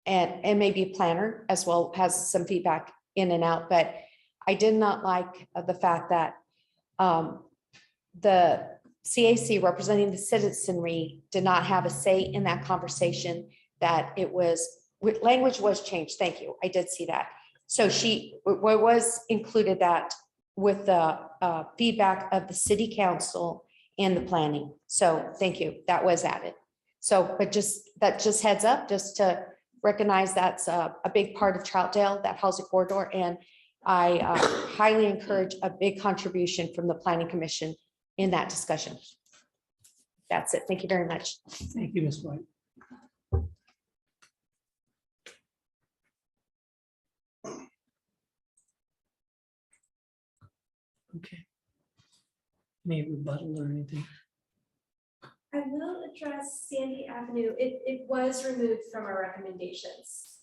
and maybe a planner as well, has some feedback in and out. But I did not like the fact that the CAC representing the citizenry did not have a say in that conversation, that it was, language was changed. Thank you. I did see that. So she was included that with the feedback of the city council and the planning. So thank you. That was added. So, but that just heads up, just to recognize that's a big part of Troutdale, that Halsey Corridor. I highly encourage a big contribution from the Planning Commission in that discussion. That's it. Thank you very much. Thank you, Ms. White. Okay. Any rebuttal or anything? I will address Sandy Avenue. It was removed from our recommendations.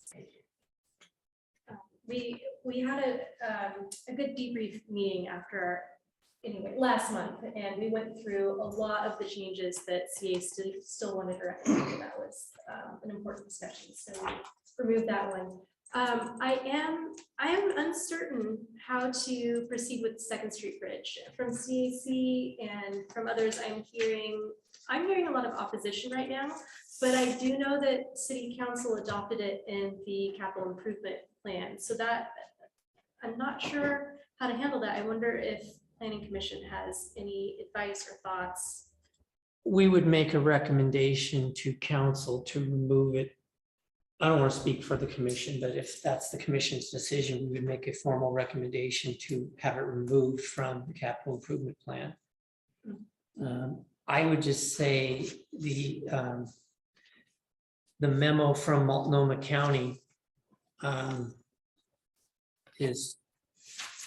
We had a good debrief meeting after, anyway, last month, and we went through a lot of the changes that CA still wanted to recommend. That was an important discussion, so we removed that one. I am uncertain how to proceed with Second Street Bridge. From CAC and from others, I'm hearing a lot of opposition right now, but I do know that City Council adopted it in the capital improvement plan. So that I'm not sure how to handle that. I wonder if Planning Commission has any advice or thoughts. We would make a recommendation to council to remove it. I don't want to speak for the commission, but if that's the commission's decision, we would make a formal recommendation to have it removed from the capital improvement plan. I would just say the memo from Multnomah County is,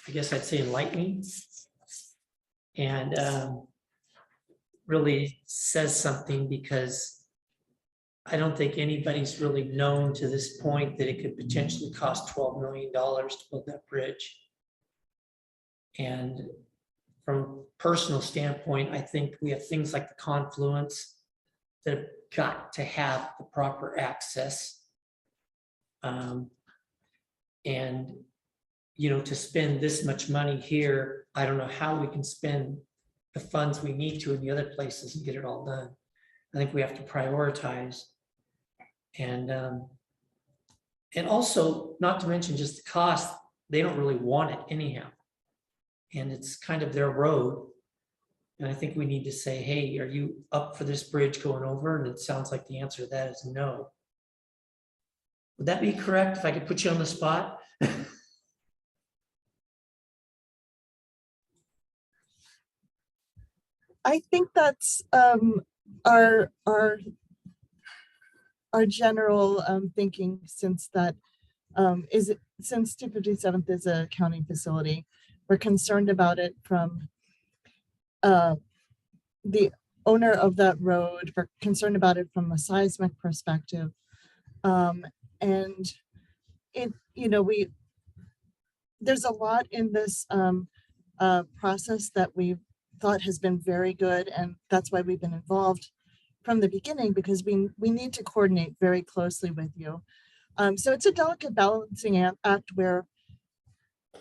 I guess I'd say, enlightening, and really says something, because I don't think anybody's really known to this point that it could potentially cost $12 million to build that bridge. And from a personal standpoint, I think we have things like the confluence that have got to have the proper access. And, you know, to spend this much money here, I don't know how we can spend the funds we need to in the other places and get it all done. I think we have to prioritize. And also, not to mention just the cost, they don't really want it anyhow. And it's kind of their road. And I think we need to say, hey, are you up for this bridge going over? And it sounds like the answer to that is no. Would that be correct if I could put you on the spot? I think that's our general thinking, since that since 257th is a county facility. We're concerned about it from the owner of that road. We're concerned about it from a seismic perspective, and it, you know, there's a lot in this process that we thought has been very good, and that's why we've been involved from the beginning, because we need to coordinate very closely with you. So it's a delicate balancing act where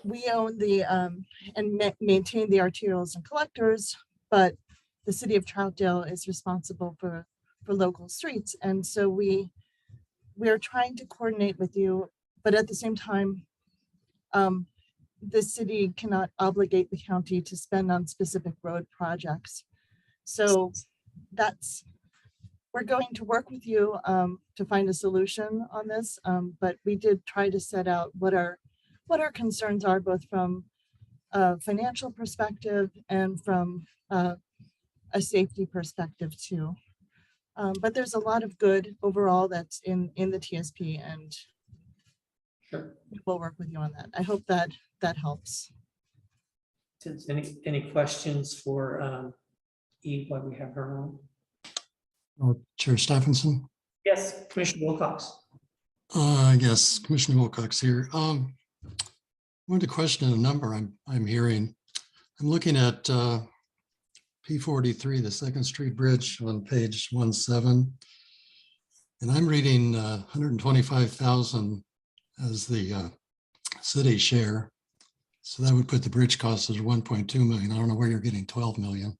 we own the and maintain the arterials and collectors, but the city of Troutdale is responsible for local streets. And so we are trying to coordinate with you, but at the same time, the city cannot obligate the county to spend on specific road projects. So we're going to work with you to find a solution on this, but we did try to set out what our concerns are, both from a financial perspective and from a safety perspective too. But there's a lot of good overall that's in the TSP, and we'll work with you on that. I hope that helps. Any questions for Eve while we have her on? Oh, Chair Stephenson. Yes, Commissioner Wilcox. Yes, Commissioner Wilcox here. I wanted to question a number I'm hearing. I'm looking at P43, the Second Street Bridge on page 17, and I'm reading 125,000 as the city share. So that would put the bridge cost as 1.2 million. I don't know where you're getting 12 million.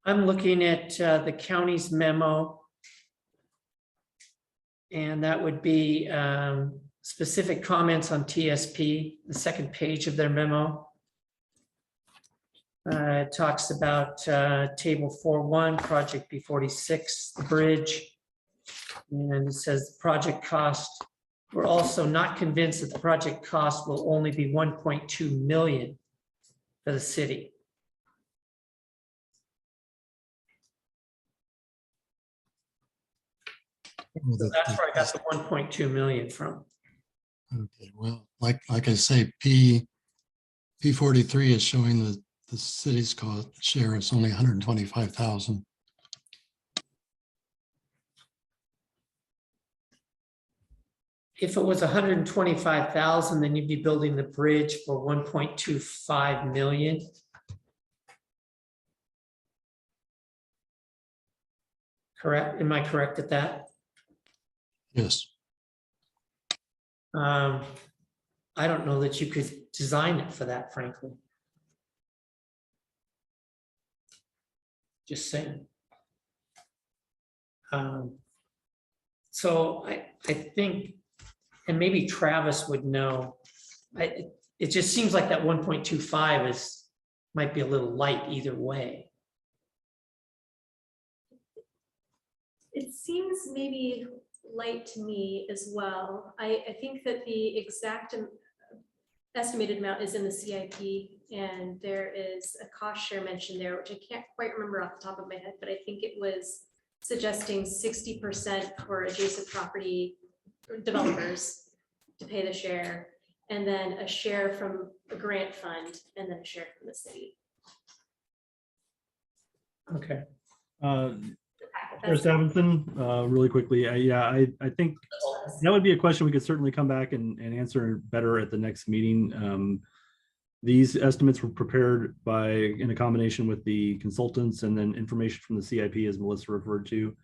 I'm looking at the county's memo, and that would be specific comments on TSP, the second page of their memo. It talks about table 4.1, project B46, the bridge. And it says the project cost, we're also not convinced that the project cost will only be 1.2 million for the city. So that's where I got the 1.2 million from. Okay, well, like I say, P43 is showing that the city's cost share is only 125,000. If it was 125,000, then you'd be building the bridge for 1.25 million. Correct? Am I correct at that? Yes. I don't know that you could design it for that, frankly. Just saying. So I think, and maybe Travis would know, it just seems like that 1.25 might be a little light either way. It seems maybe light to me as well. I think that the exact estimated amount is in the CIP, and there is a cost share mentioned there, which I can't quite remember off the top of my head, but I think it was suggesting 60% for adjacent property developers to pay the share, and then a share from a grant fund, and then a share from the city. Okay. Chair Stephenson, really quickly, I think that would be a question we could certainly come back and answer better at the next meeting. These estimates were prepared in a combination with the consultants and then information from the CIP, as Melissa referred to.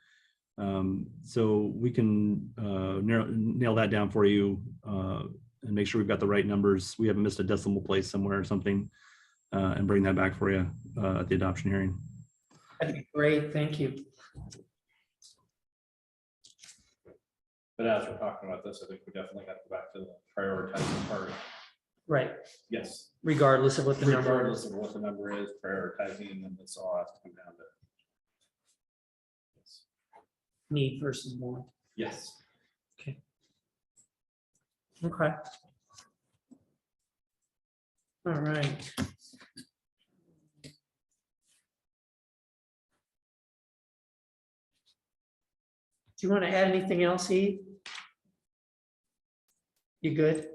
So we can nail that down for you and make sure we've got the right numbers. We haven't missed a decimal place somewhere or something, and bring that back for you at the adoption hearing. That'd be great. Thank you. But as we're talking about this, I think we definitely got to go back to the prioritizing part. Right. Yes. Regardless of what the number Regardless is. of what the number is, prioritizing, and then this all has to come down to. Yes. Need versus want. Yes. Okay. Okay. All right. Do you want to add anything else, Eve? You good?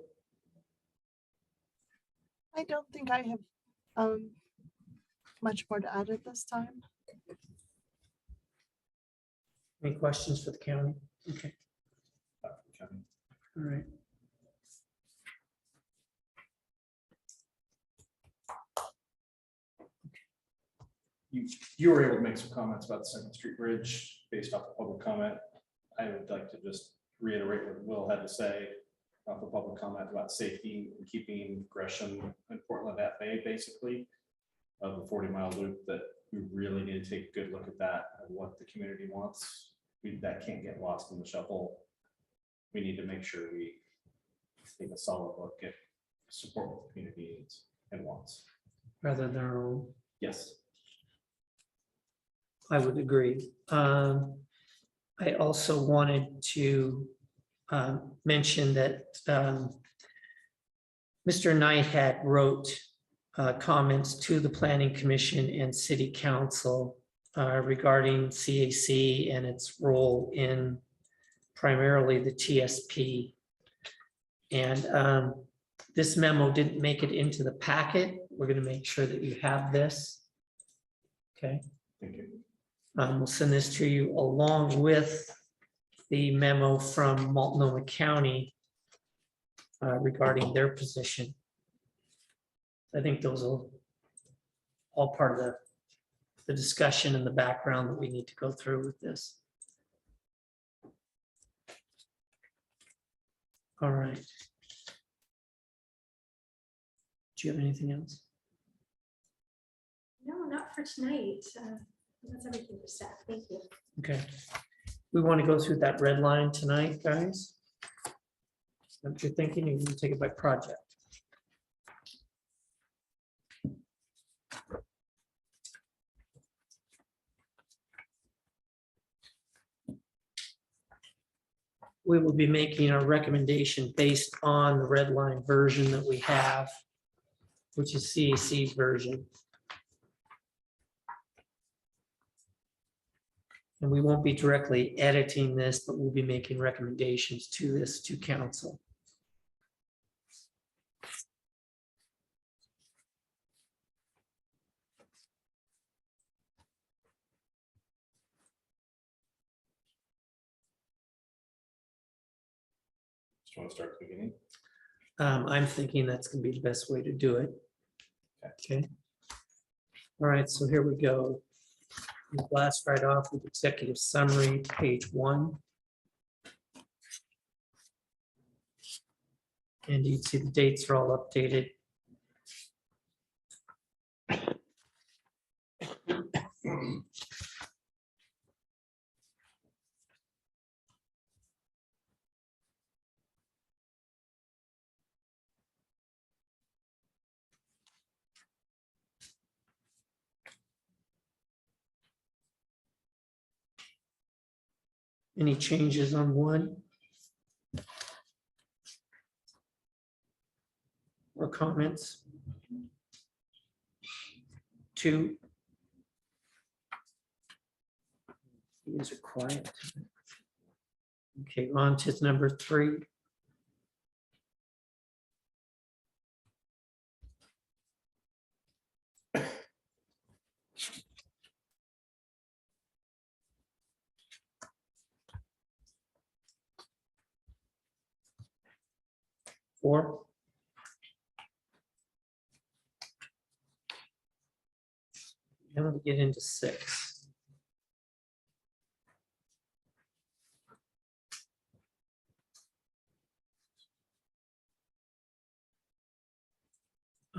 I don't think I have much more to add at this time. Any questions for the county? Okay. All right. You were able to make some comments about the Second Street Bridge based off of public comment. I would like to just reiterate what Will had to say off of public comment about safety and keeping Gresham and Portland at bay, basically, of a 40-mile loop, that we really need to take a good look at that and what the community wants. That can't get lost in the shuffle. We need to make sure we take a solid look at support what the community needs and wants. Rather than our own. Yes. I would agree. I also wanted to mention that Mr. Knight had wrote comments to the Planning Commission and City Council regarding CAC and its role in primarily the TSP. And this memo didn't make it into the packet. We're going to make sure that you have this. Okay. Thank you. We'll send this to you along with the memo from Multnomah County regarding their position. I think those are all part of the discussion and the background that we need to go through with this. All right. Do you have anything else? No, not for tonight. That's everything for staff. Thank you. Okay. We want to go through that red line tonight, guys. What you're thinking, you can take it by project. we will be making a recommendation based on the red line version that we have, which is CAC's version. And we won't be directly editing this, but we'll be making recommendations to this to council. Do you want to start at the beginning? I'm thinking that's gonna be the best way to do it. Okay. All right, so here we go. We blast right off with executive summary, page 1. And you see the dates are all updated. Any changes on 1? Or comments? 2? You guys are quiet. Okay, on to number 3. Four. Then we get into 6.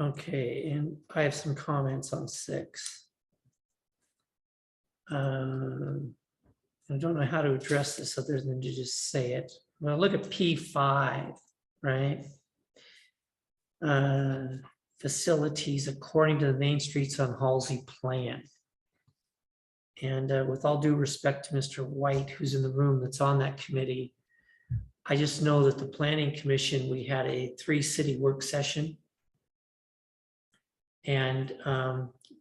Okay, and I have some comments on 6. I don't know how to address this other than to just say it. When I look at P5, right? Facilities according to the Main Streets on Halsey plan. And with all due respect to Mr. White, who's in the room that's on that committee, I just know that the Planning Commission, we had a 3-city work session. And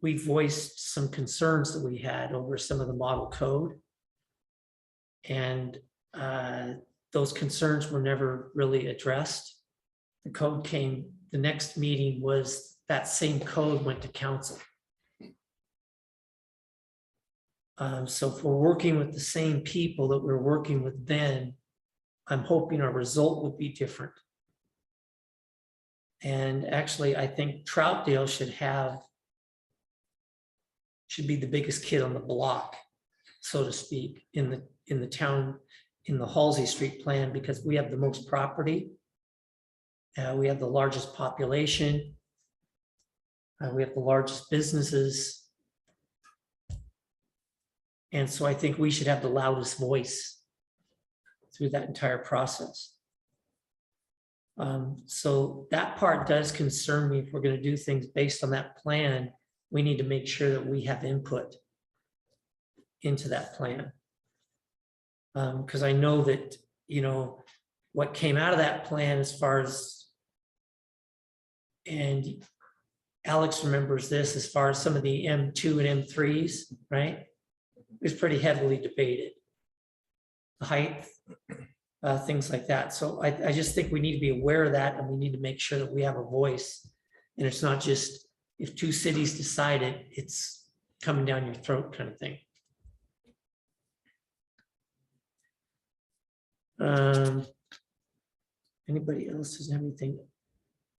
we voiced some concerns that we had over some of the model code. And those concerns were never really addressed. The code came, the next meeting was that same code went to council. So if we're working with the same people that we're working with then, I'm hoping our result will be different. And actually, I think Troutdale should be the biggest kid on the block, so to speak, in the town, in the Halsey Street plan, because we have the most property. We have the largest population. We have the largest businesses. And so I think we should have the loudest voice through that entire process. So that part does concern me. If we're going to do things based on that plan, we need to make sure that we have input into that plan. Because I know that, you know, what came out of that plan as far as, and Alex remembers this, as far as some of the M2 and M3s, right? It was pretty heavily debated. The height, things like that. So I just think we need to be aware of that, and we need to make sure that we have a voice. And it's not just if 2 cities decide it, it's coming down your throat kind of thing. Anybody else doesn't have anything?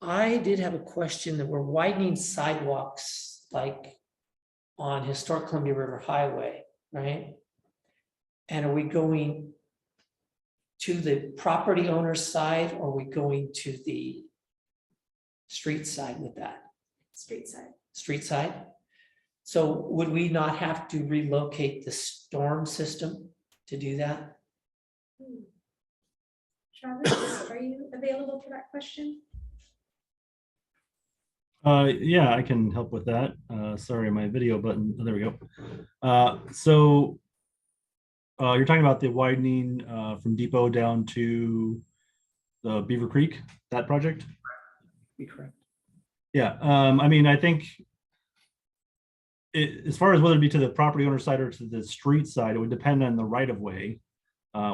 I did have a question that we're widening sidewalks like on historic Columbia River Highway, right? And are we going to the property owner's side, or are we going to the street side with that? Street side. Street side? So would we not have to relocate the storm system to do that? Travis, are you available for that question? Yeah, I can help with that. Sorry, my video button. Oh, there we go. So You're talking about the widening from Depot down to the Beaver Creek, that project? Be correct. Yeah, I mean, I think as far as whether it be to the property owner side or to the street side, it would depend on the right of way,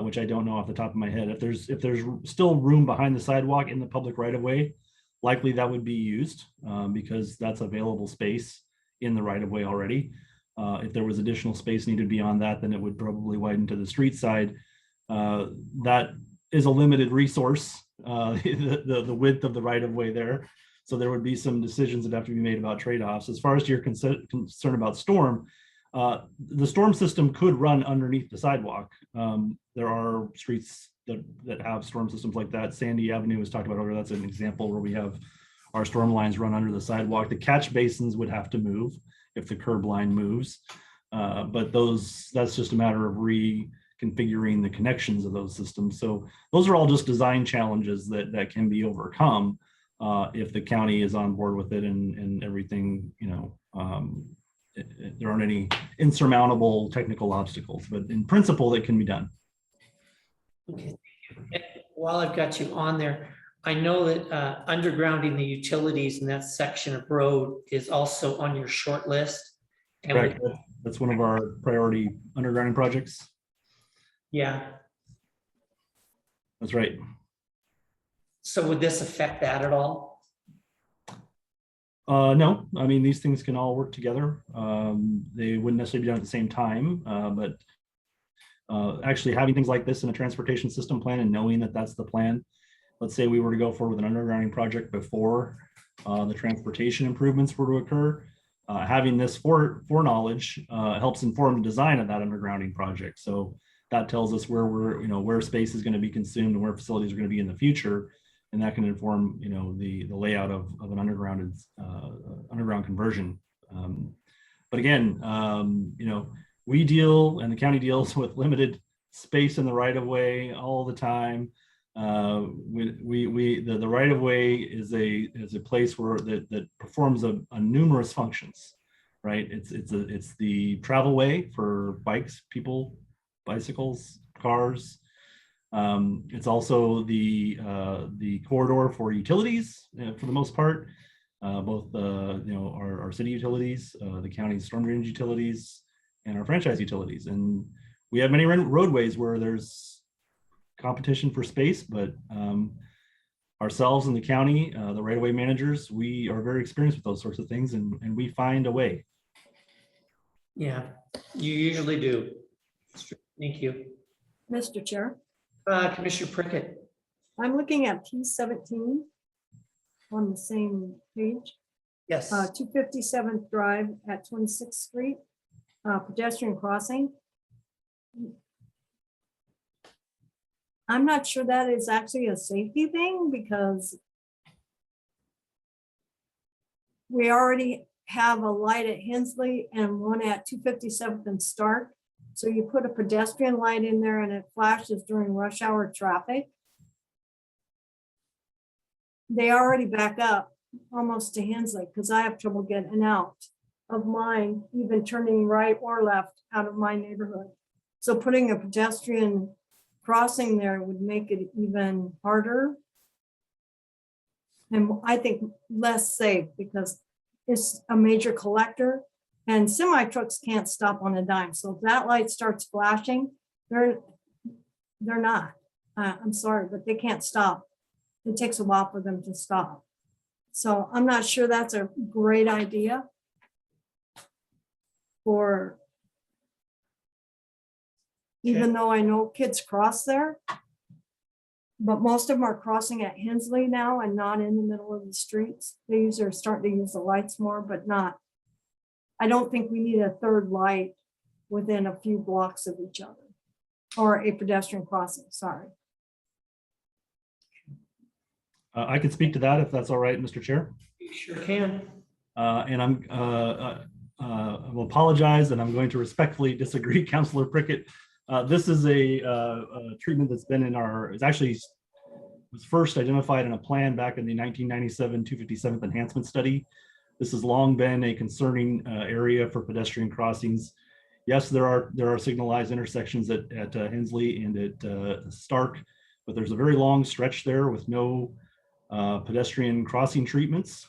which I don't know off the top of my head. If there's still room behind the sidewalk in the public right of way, likely that would be used because that's available space in the right of way already. If there was additional space needed beyond that, then it would probably widen to the street side. That is a limited resource, the width of the right of way there. So there would be some decisions that have to be made about trade-offs. As far as your concern about storm, the storm system could run underneath the sidewalk. There are streets that have storm systems like that. Sandy Avenue was talked about earlier. That's an example where we have our storm lines run under the sidewalk. The catch basins would have to move if the curb line moves. But that's just a matter of reconfiguring the connections of those systems. So those are all just design challenges that can be overcome if the county is on board with it and everything, there aren't any insurmountable technical obstacles, but in principle, it can be done. Okay. And while I've got you on there, I know that undergrounding the utilities in that section of road is also on your short list. And Correct. That's one of our priority undergrounding projects. Yeah. That's right. So would this affect that at all? No, I mean, these things can all work together. They wouldn't necessarily be done at the same time, but actually having things like this in a transportation system plan and knowing that that's the plan. Let's say we were to go forward with an undergrounding project before the transportation improvements were to occur. Having this foreknowledge helps inform the design of that undergrounding project. So that tells us where where space is going to be consumed and where facilities are going to be in the future. And that can inform, the layout of an underground conversion. But again, we deal and the county deals with limited space in the right of way all the time. The right of way is a place where that performs a numerous functions, right? It's the travel way for bikes, people, bicycles, cars. It's also the corridor for utilities for the most part, both our city utilities, the county's storm drainage utilities, and our franchise utilities. And we have many roadways where there's competition for space, but ourselves in the county, the right-of-way managers, we are very experienced with those sorts of things, and we find a way. Yeah, you usually do. Thank you. Mr. Chair, Commissioner Prickett. I'm looking at P17 on the same page. Yes. 257th Drive at 26th Street, pedestrian crossing. I'm not sure that is actually a safety thing because we already have a light at Hensley and one at 257th and Stark. So you put a pedestrian light in there and it flashes during rush hour traffic. They already back up almost to Hensley because I have trouble getting out of mine, even turning right or left out of my neighborhood. So putting a pedestrian crossing there would make it even harder. And I think less safe because it's a major collector and semi trucks can't stop on a dime. So if that light starts flashing, they're not. I'm sorry, but they can't stop. It takes a while for them to stop. So I'm not sure that's a great idea for, even though I know kids cross there, but most of them are crossing at Hensley now and not in the middle of the streets. They are starting to use the lights more, but not. I don't think we need a third light within a few blocks of each other or a pedestrian crossing, sorry. I can speak to that if that's all right, Mr. Chair. You sure can. And I will apologize, and I'm going to respectfully disagree, Councilor Prickett. This is a treatment that's been in was first identified in a plan back in the 1997 257th enhancement study. This has long been a concerning area for pedestrian crossings. Yes, there are signalized intersections at Hensley and at Stark, but there's a very long stretch there with no pedestrian crossing treatments.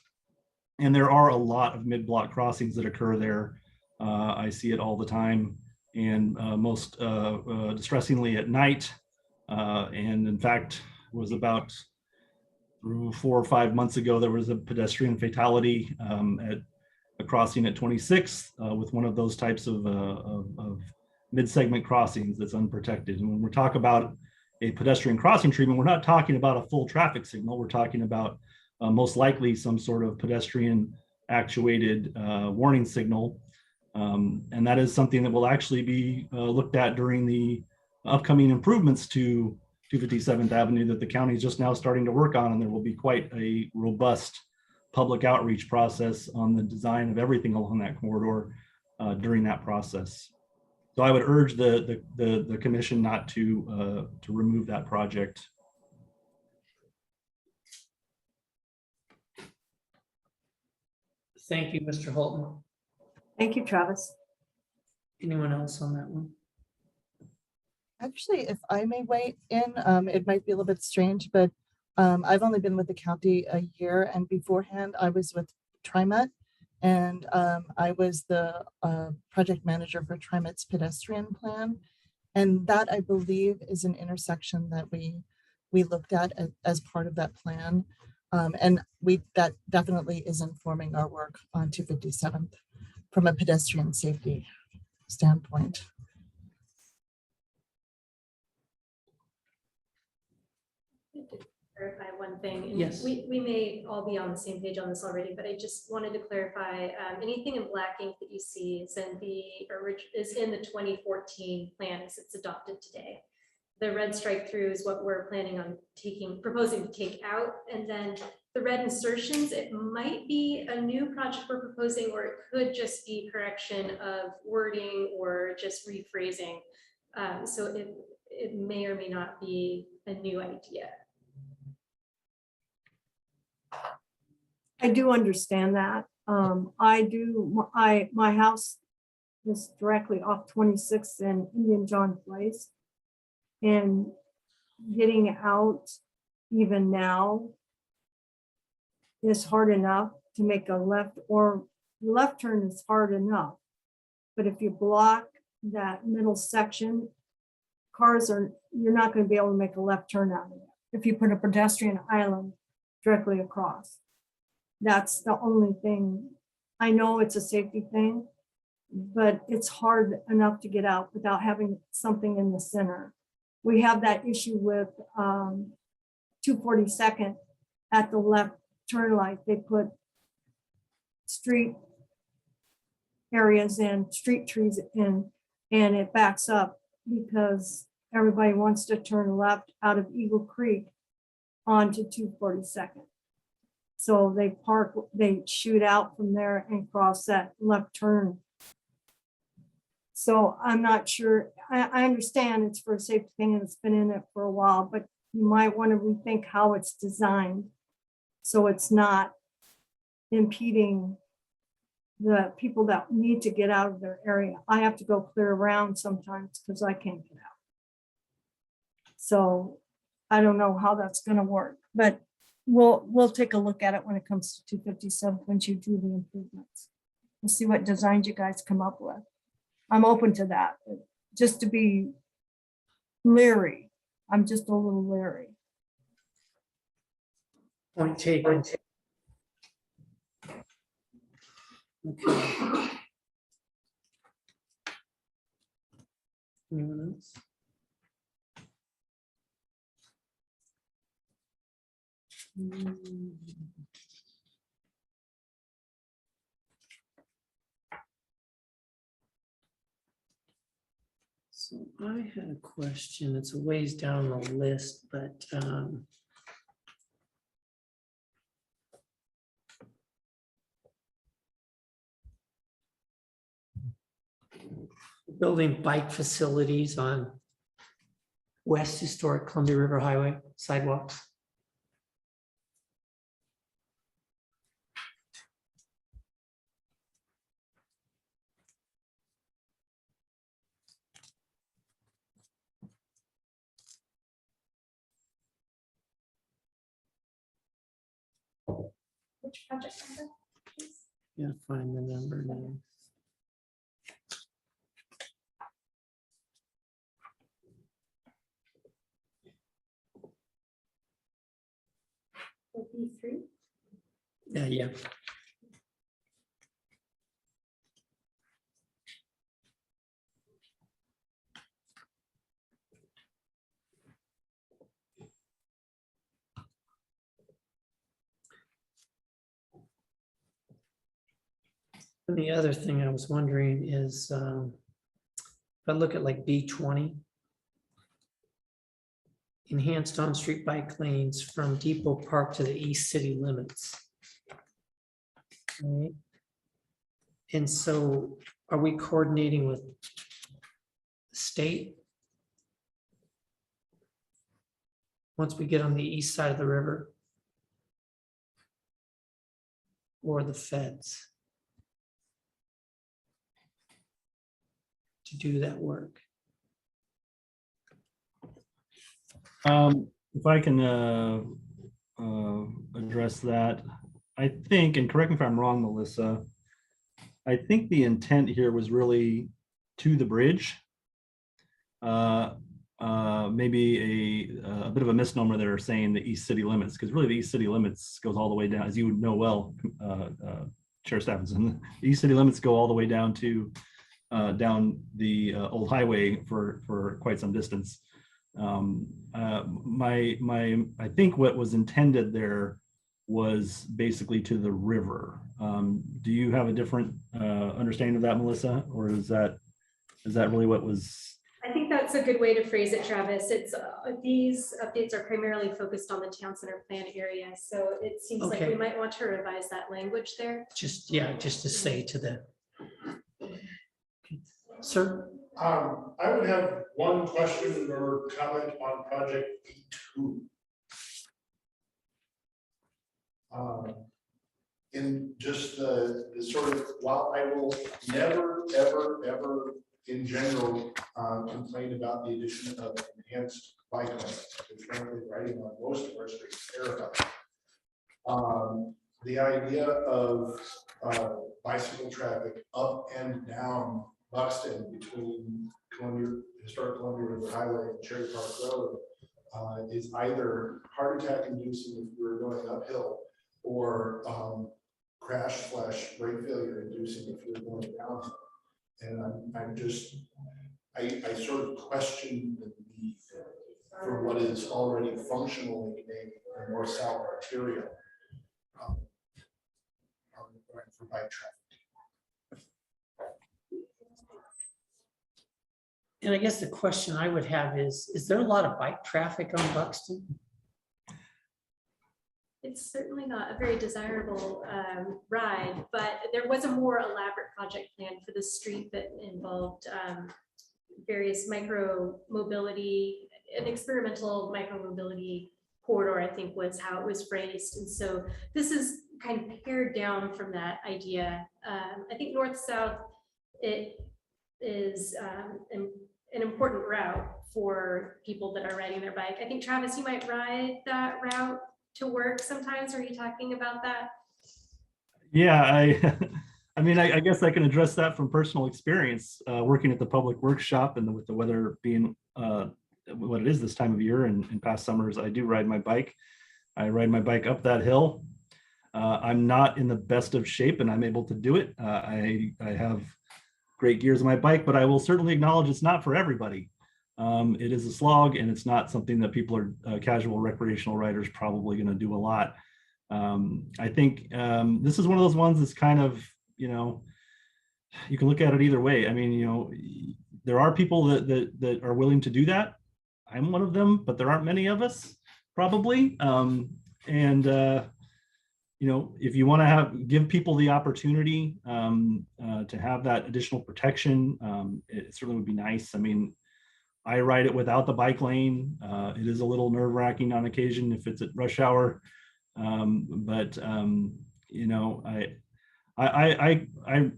And there are a lot of mid-block crossings that occur there. I see it all the time, and most distressingly at night. And in fact, was about 4 or 5 months ago, there was a pedestrian fatality at a crossing at 26 with one of those types of mid-segment crossings that's unprotected. And when we're talking about a pedestrian crossing treatment, we're not talking about a full traffic signal. We're talking about most likely some sort of pedestrian actuated warning signal. And that is something that will actually be looked at during the upcoming improvements to 257th Avenue that the county is just now starting to work on. And there will be quite a robust public outreach process on the design of everything along that corridor during that process. So I would urge the commission not to remove that project. Thank you, Mr. Holton. Thank you, Travis. Anyone else on that one? Actually, if I may weigh in, it might be a little bit strange, but I've only been with the county a year, and beforehand I was with TriMet, and I was the project manager for TriMet's pedestrian plan. And that, I believe, is an intersection that we looked at as part of that plan. And that definitely is informing our work on 257th from a pedestrian safety standpoint. Clarify one thing. And Yes. We may all be on the same page on this already, but I just wanted to clarify, anything in black ink that you see is in the 2014 plan as it's adopted today. The red strike through is what we're planning on proposing to take out. And then the red insertions, it might be a new project we're proposing, or it could just be correction of wording or just rephrasing. So it may or may not be a new idea. I do understand that. My house is directly off 26th and Indian John Place. And getting out even now is hard enough to make a left turn is hard enough. But if you block that middle section, you're not going to be able to make a left turn out of it. If you put a pedestrian island directly across. That's the only thing. I know it's a safety thing, but it's hard enough to get out without having something in the center. We have that issue with 242nd at the left turn light. They put street areas in, street trees in, and it backs up because everybody wants to turn left out of Eagle Creek onto 242nd. So they shoot out from there and cross that left turn. So I'm not sure, I understand it's for a safety thing and it's been in it for a while, but you might want to rethink how it's designed so it's not impeding the people that need to get out of their area. I have to go clear around sometimes because I can't get out. So I don't know how that's going to work, but we'll take a look at it when it comes to 257 once you do the improvements. We'll see what designs you guys come up with. I'm open to that, but just to be leery. I'm just a little leery. Point taken. Okay. Anyone else? So I had a question. It's a ways down the list, but building bike facilities on West Historic Columbia River Highway sidewalks. which project number? Please? Yeah, find the number now. B3. Yeah. And the other thing I was wondering is, if I look at like B20, enhanced on-street bike lanes from Depot Park to the east city limits. Right. And so are we coordinating with the state? Once we get on the east side of the river? Or the feds? To do that work? If I can address that, I think, and correct me if I'm wrong, Melissa, I think the intent here was really to the bridge. Maybe a bit of a misnomer there saying the east city limits, because really the east city limits goes all the way down, as you would know well, Chair Stephenson, the east city limits go all the way down to down the old highway for quite some distance. I think what was intended there was basically to the river. Do you have a different understanding of that, Melissa, or is that really what was? I think that's a good way to phrase it, Travis. It's these updates are primarily focused on the town center plan area, so it seems like we might want to revise that language there. Just to say to the. Sir? I would have one question or comment on project B2. In just the sort of, while I will never, ever in general complain about the addition of enhanced bike lanes, which frankly riding on most of our streets terrified. The idea of bicycle traffic up and down Buxton between historic Columbia River Highway and Cherry Park Road is either heart attack inducing if we were going uphill, or crash/brake failure inducing if we were going downhill. And I sort of question the need for what is already functionally a more south arterial for bike traffic. And I guess the question I would have is there a lot of bike traffic on Buxton? It's certainly not a very desirable ride, but there was a more elaborate project plan for the street that involved various micro mobility, an experimental micro mobility corridor, I think was how it was phrased. And so this is kind of pared down from that idea. I think north-south, it is an important route for people that are riding their bike. I think, Travis, you might ride that route to work sometimes. Are you talking about that? Yeah, I mean, I guess I can address that from personal experience, working at the public works shop, and with the weather being what it is this time of year and in past summers, I do ride my bike. I ride my bike up that hill. I'm not in the best of shape, and I'm able to do it. I have great gears on my bike, but I will certainly acknowledge it's not for everybody. It is a slog, and it's not something that people are casual recreational riders probably going to do a lot. I think this is one of those ones that's kind of, you know, you can look at it either way. I mean, you know, there are people that are willing to do that. I'm one of them, but there aren't many of us probably. You know, if you want to give people the opportunity to have that additional protection, it certainly would be nice. I mean, I ride it without the bike lane. It is a little nerve-wracking on occasion if it's at rush hour, but you know, I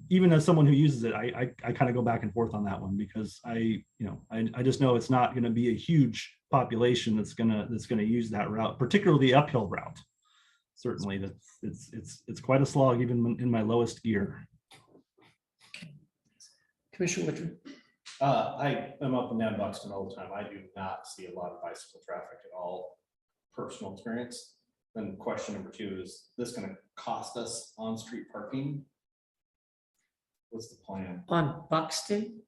even as someone who uses it, I kind of go back and forth on that one, because I just know it's not going to be a huge population that's gonna use that route, particularly the uphill route. certainly it's quite a slog even in my lowest gear. Commissioner Woodruff. I am up and down Buxton all the time. I do not see a lot of bicycle traffic at all, personal experience. Then question number 2, is this gonna cost us on-street parking? What's the plan? On Buxton,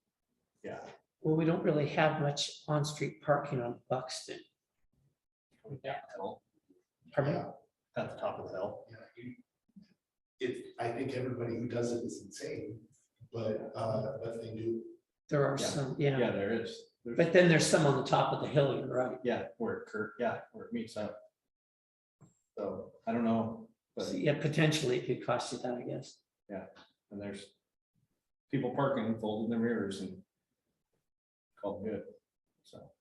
Yeah. well, we don't really have much on-street parking on Buxton. Pardon me? At the top of the hill. I think everybody who does it is insane, but they do. There are Yeah. some, Yeah, yeah, there is. but then there's some on the top of the hill, you're right. Yeah, where it meets up. So I don't know, but So, yeah, potentially it could cost you that, I guess. yeah, and there's people parking, folding their mirrors and called good. So.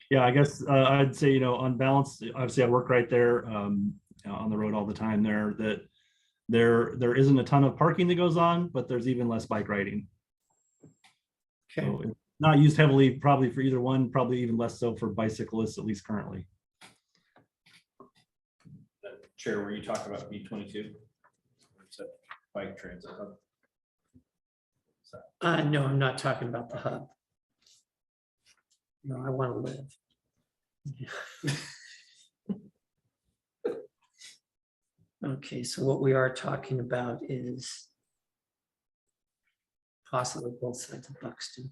Yeah, I guess I'd say, on balance, obviously I work right there on the road all the time there, that there isn't a ton of parking that goes on, but there's even less bike riding. Okay. So it's not used heavily probably for either one, probably even less so for bicyclists, at least currently. Chair, were you talking about B22? Bike transit hub. No, I'm not talking about the hub. No, I want to live. Okay, so what we are talking about is possibly both sides of Buxton.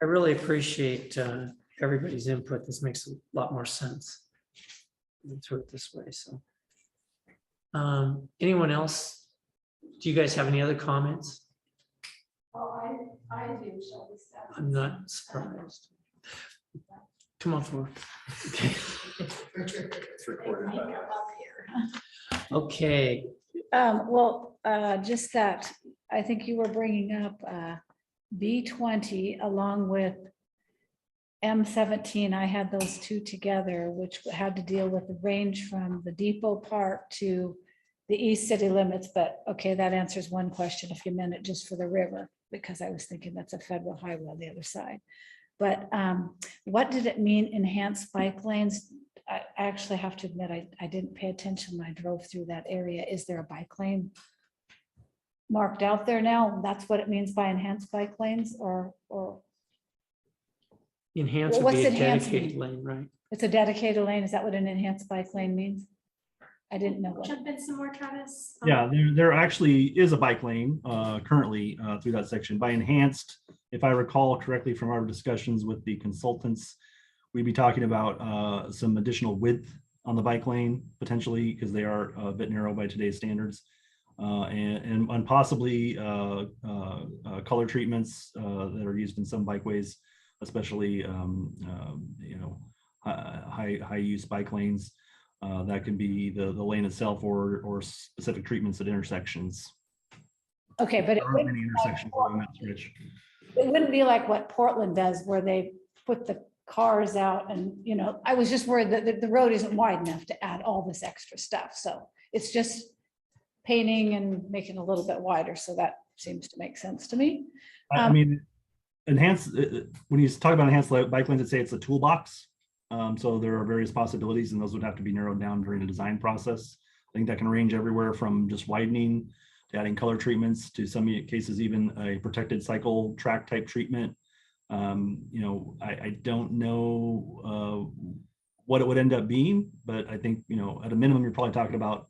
I really appreciate everybody's input. This makes a lot more sense through it this way. So, anyone else? Do you guys have any other comments? Oh, I do, Shelby. I'm not surprised. Come on forward. Okay. It's recorded. Okay. Well, just that, I think you were bringing up B20 along with M17. I had those two together, which had to deal with the range from the depot park to the east city limits. But okay, that answers one question if you meant it just for the river, because I was thinking that's a federal highway on the other side. But what did it mean, enhanced bike lanes? I actually have to admit, I didn't pay attention when I drove through that area. Is there a bike lane marked out there now? That's what it means by enhanced bike lanes, or Enhanced would What's be a enhanced dedicated mean? lane, right? it's a dedicated lane? Is that what an enhanced bike lane means? I didn't know what. Jump in some more, Travis. Yeah, there actually is a bike lane currently through that section. By enhanced, if I recall correctly from our discussions with the consultants, we'd be talking about some additional width on the bike lane potentially, because they are a bit narrow by today's standards, and possibly color treatments that are used in some bikeways, especially high use bike lanes. That can be the lane itself or specific treatments at intersections. Okay, but There aren't many intersections along that stretch. it wouldn't be like what Portland does where they put the cars out and, I was just worried that the road isn't wide enough to add all this extra stuff. So it's just painting and making it a little bit wider. So that seems to make sense to me. I mean, enhanced, when you talk about enhanced bike lanes, I'd say it's a toolbox. So there are various possibilities and those would have to be narrowed down during the design process. I think that can range everywhere from just widening to adding color treatments to some cases, even a protected cycle track type treatment. I don't know what it would end up being, but I think, at a minimum, you're probably talking about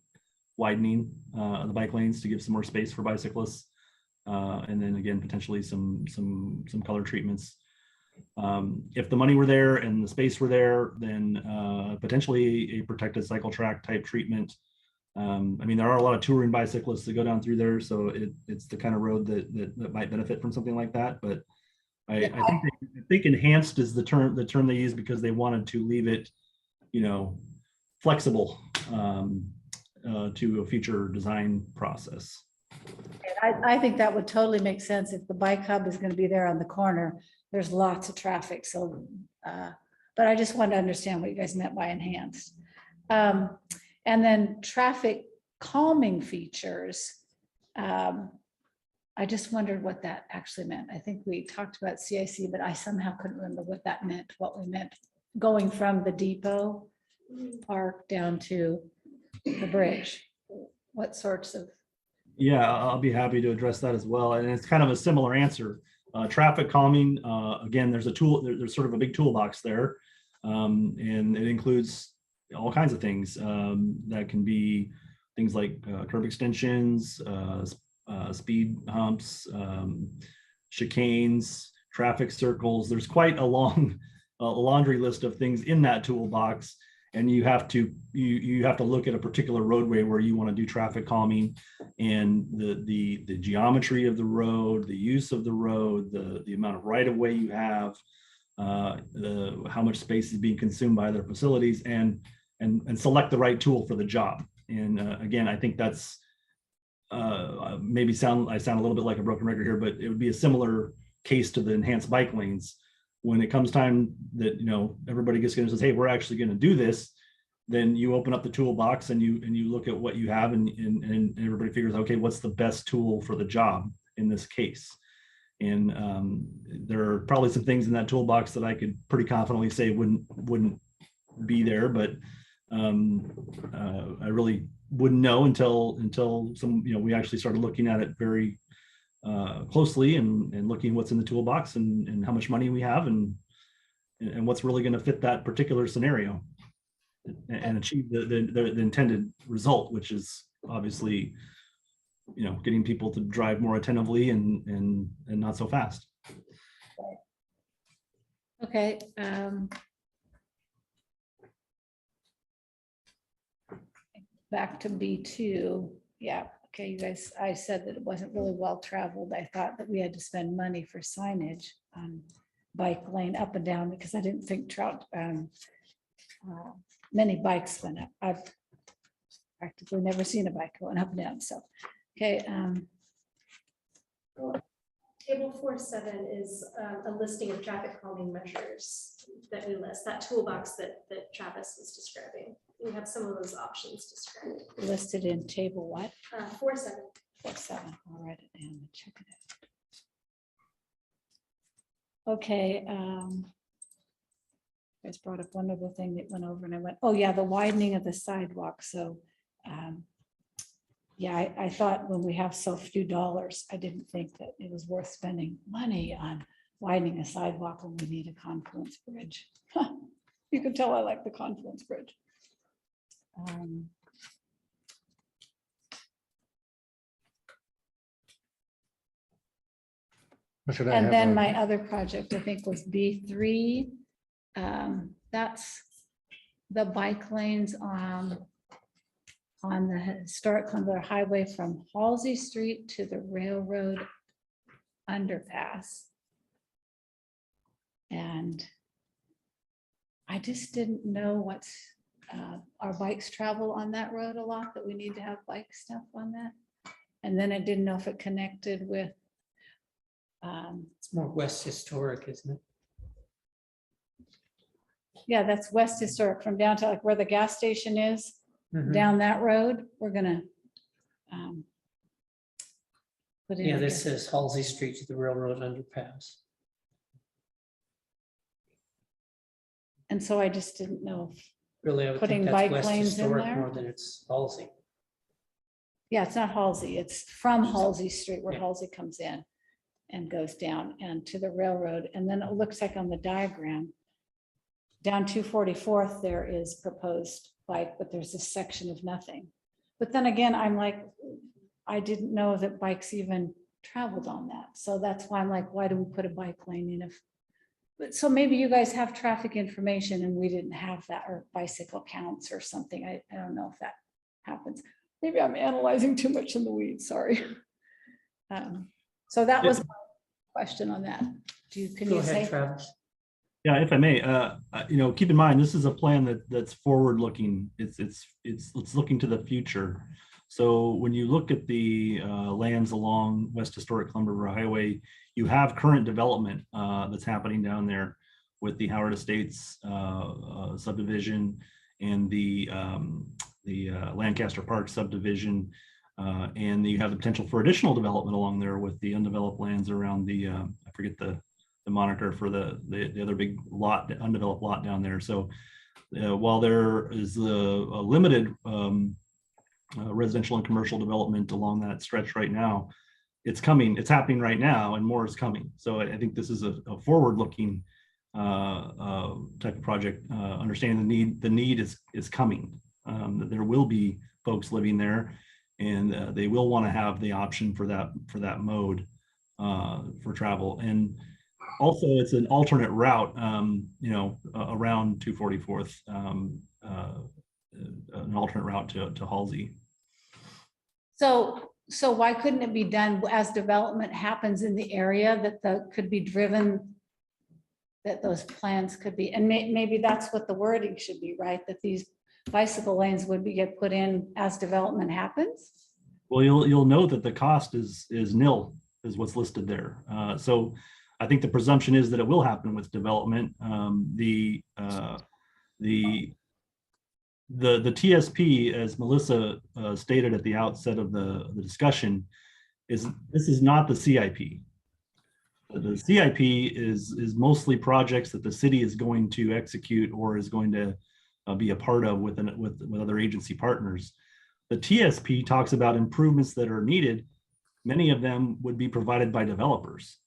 widening the bike lanes to give some more space for bicyclists. And then again, potentially some color treatments. If the money were there and the space were there, then potentially a protected cycle track type treatment. There are a lot of touring bicyclists that go down through there, so it's the kind of road that might benefit from something like that. But I think enhanced is the term they use because they wanted to leave it, flexible to a future design process. I think that would totally make sense if the bike hub is going to be there on the corner. There's lots of traffic. So, but I just wanted to understand what you guys meant by enhanced. And then traffic calming features. I just wondered what that actually meant. I think we talked about CIC, but I somehow couldn't remember what that meant, what we meant going from the depot park down to the bridge. What sorts of, Yeah, I'll be happy to address that as well. And it's kind of a similar answer. Traffic calming, again, there's a tool, there's sort of a big toolbox there. And it includes all kinds of things that can be things like curb extensions, speed humps, chicanes, traffic circles. There's quite a long laundry list of things in that toolbox. And you have to look at a particular roadway where you want to do traffic calming, and the geometry of the road, the use of the road, the amount of right of way you have, how much space is being consumed by other facilities, and select the right tool for the job. And again, I think that's maybe I sound a little bit like a broken record here, but it would be a similar case to the enhanced bike lanes. When it comes time that, you know, everybody gets together and says, hey, we're actually going to do this, then you open up the toolbox and you look at what you have, and everybody figures, okay, what's the best tool for the job in this case? And there are probably some things in that toolbox that I could pretty confidently say wouldn't be there, but I really wouldn't know until some, you know, we actually started looking at it very closely and looking what's in the toolbox and how much money we have and what's really going to fit that particular scenario and achieve the intended result, which is obviously, you know, getting people to drive more attentively and not so fast. okay. Back to B2. Yeah. Okay, you guys, I said that it wasn't really well traveled. I thought that we had to spend money for signage on bike lane up and down because I didn't think many bikes went up. I've practically never seen a bike going up and down. So, okay. Table 4.7 is a listing of traffic calming measures that we list, that toolbox that Travis was describing. We have some of those options described. Listed in table what? 4.7. 4.7. I'll write it down and check it out. Okay. You guys brought up one other thing that went over and I went, oh yeah, the widening of the sidewalk. So yeah, I thought when we have so few dollars, I didn't think that it was worth spending money on widening a sidewalk when we need a confluence bridge. You can tell I like the confluence bridge. And then my other project, I think, was B3. That's the bike lanes on the historic Columbia Highway from Halsey Street to the railroad underpass. And I just didn't know what's, our bikes travel on that road a lot, that we need to have bike stuff on that. And then I didn't know if it connected with. It's more West Historic, isn't it? Yeah, that's West Historic from downtown, like where the gas station is. Down that road, we're gonna put in. Yeah, this says Halsey Street to the railroad underpass. And so I just didn't know if Really, I would putting think bike that's West lanes in Historic there. more than it's Halsey. Yeah, it's not Halsey, it's from Halsey Street where Yeah. Halsey comes in and goes down and to the railroad. And then it looks like on the diagram, down 244th, there is proposed bike, but there's this section of nothing. But then again, I'm like, I didn't know that bikes even traveled on that. So that's why I'm like, why do we put a bike lane in if, but so maybe you guys have traffic information and we didn't have that, or bicycle counts or something. I don't know if that happens. Maybe I'm analyzing too much in the weeds, sorry. So that was my question on that. Can Go you ahead, say? Travis. Yeah, if I may, you know, keep in mind, this is a plan that's forward looking. It's looking to the future. So when you look at the lands along West Historic Columbia River Highway, you have current development that's happening down there with the Howard Estates subdivision and the Lancaster Park subdivision. And you have the potential for additional development along there with the undeveloped lands around the, I forget the moniker for the other big lot, undeveloped lot down there. So while there is a limited residential and commercial development along that stretch right now, it's coming, it's happening right now, and more is coming. So I think this is a forward-looking type of project, understanding the need is coming, that there will be folks living there, and they will want to have the option for that mode for travel. And also it's an alternate route, around 244th, an alternate route to Halsey. So why couldn't it be done as development happens in the area that could be driven, that those plans could be, and maybe that's what the wording should be, right? That these bicycle lanes would get put in as development happens? Well, you'll note that the cost is nil, is what's listed there. So I think the presumption is that it will happen with development. The TSP, as Melissa stated at the outset of the discussion, this is not the CIP. The CIP is mostly projects that the city is going to execute or is going to be a part of with other agency partners. The TSP talks about improvements that are needed. Many of them would be provided by developers.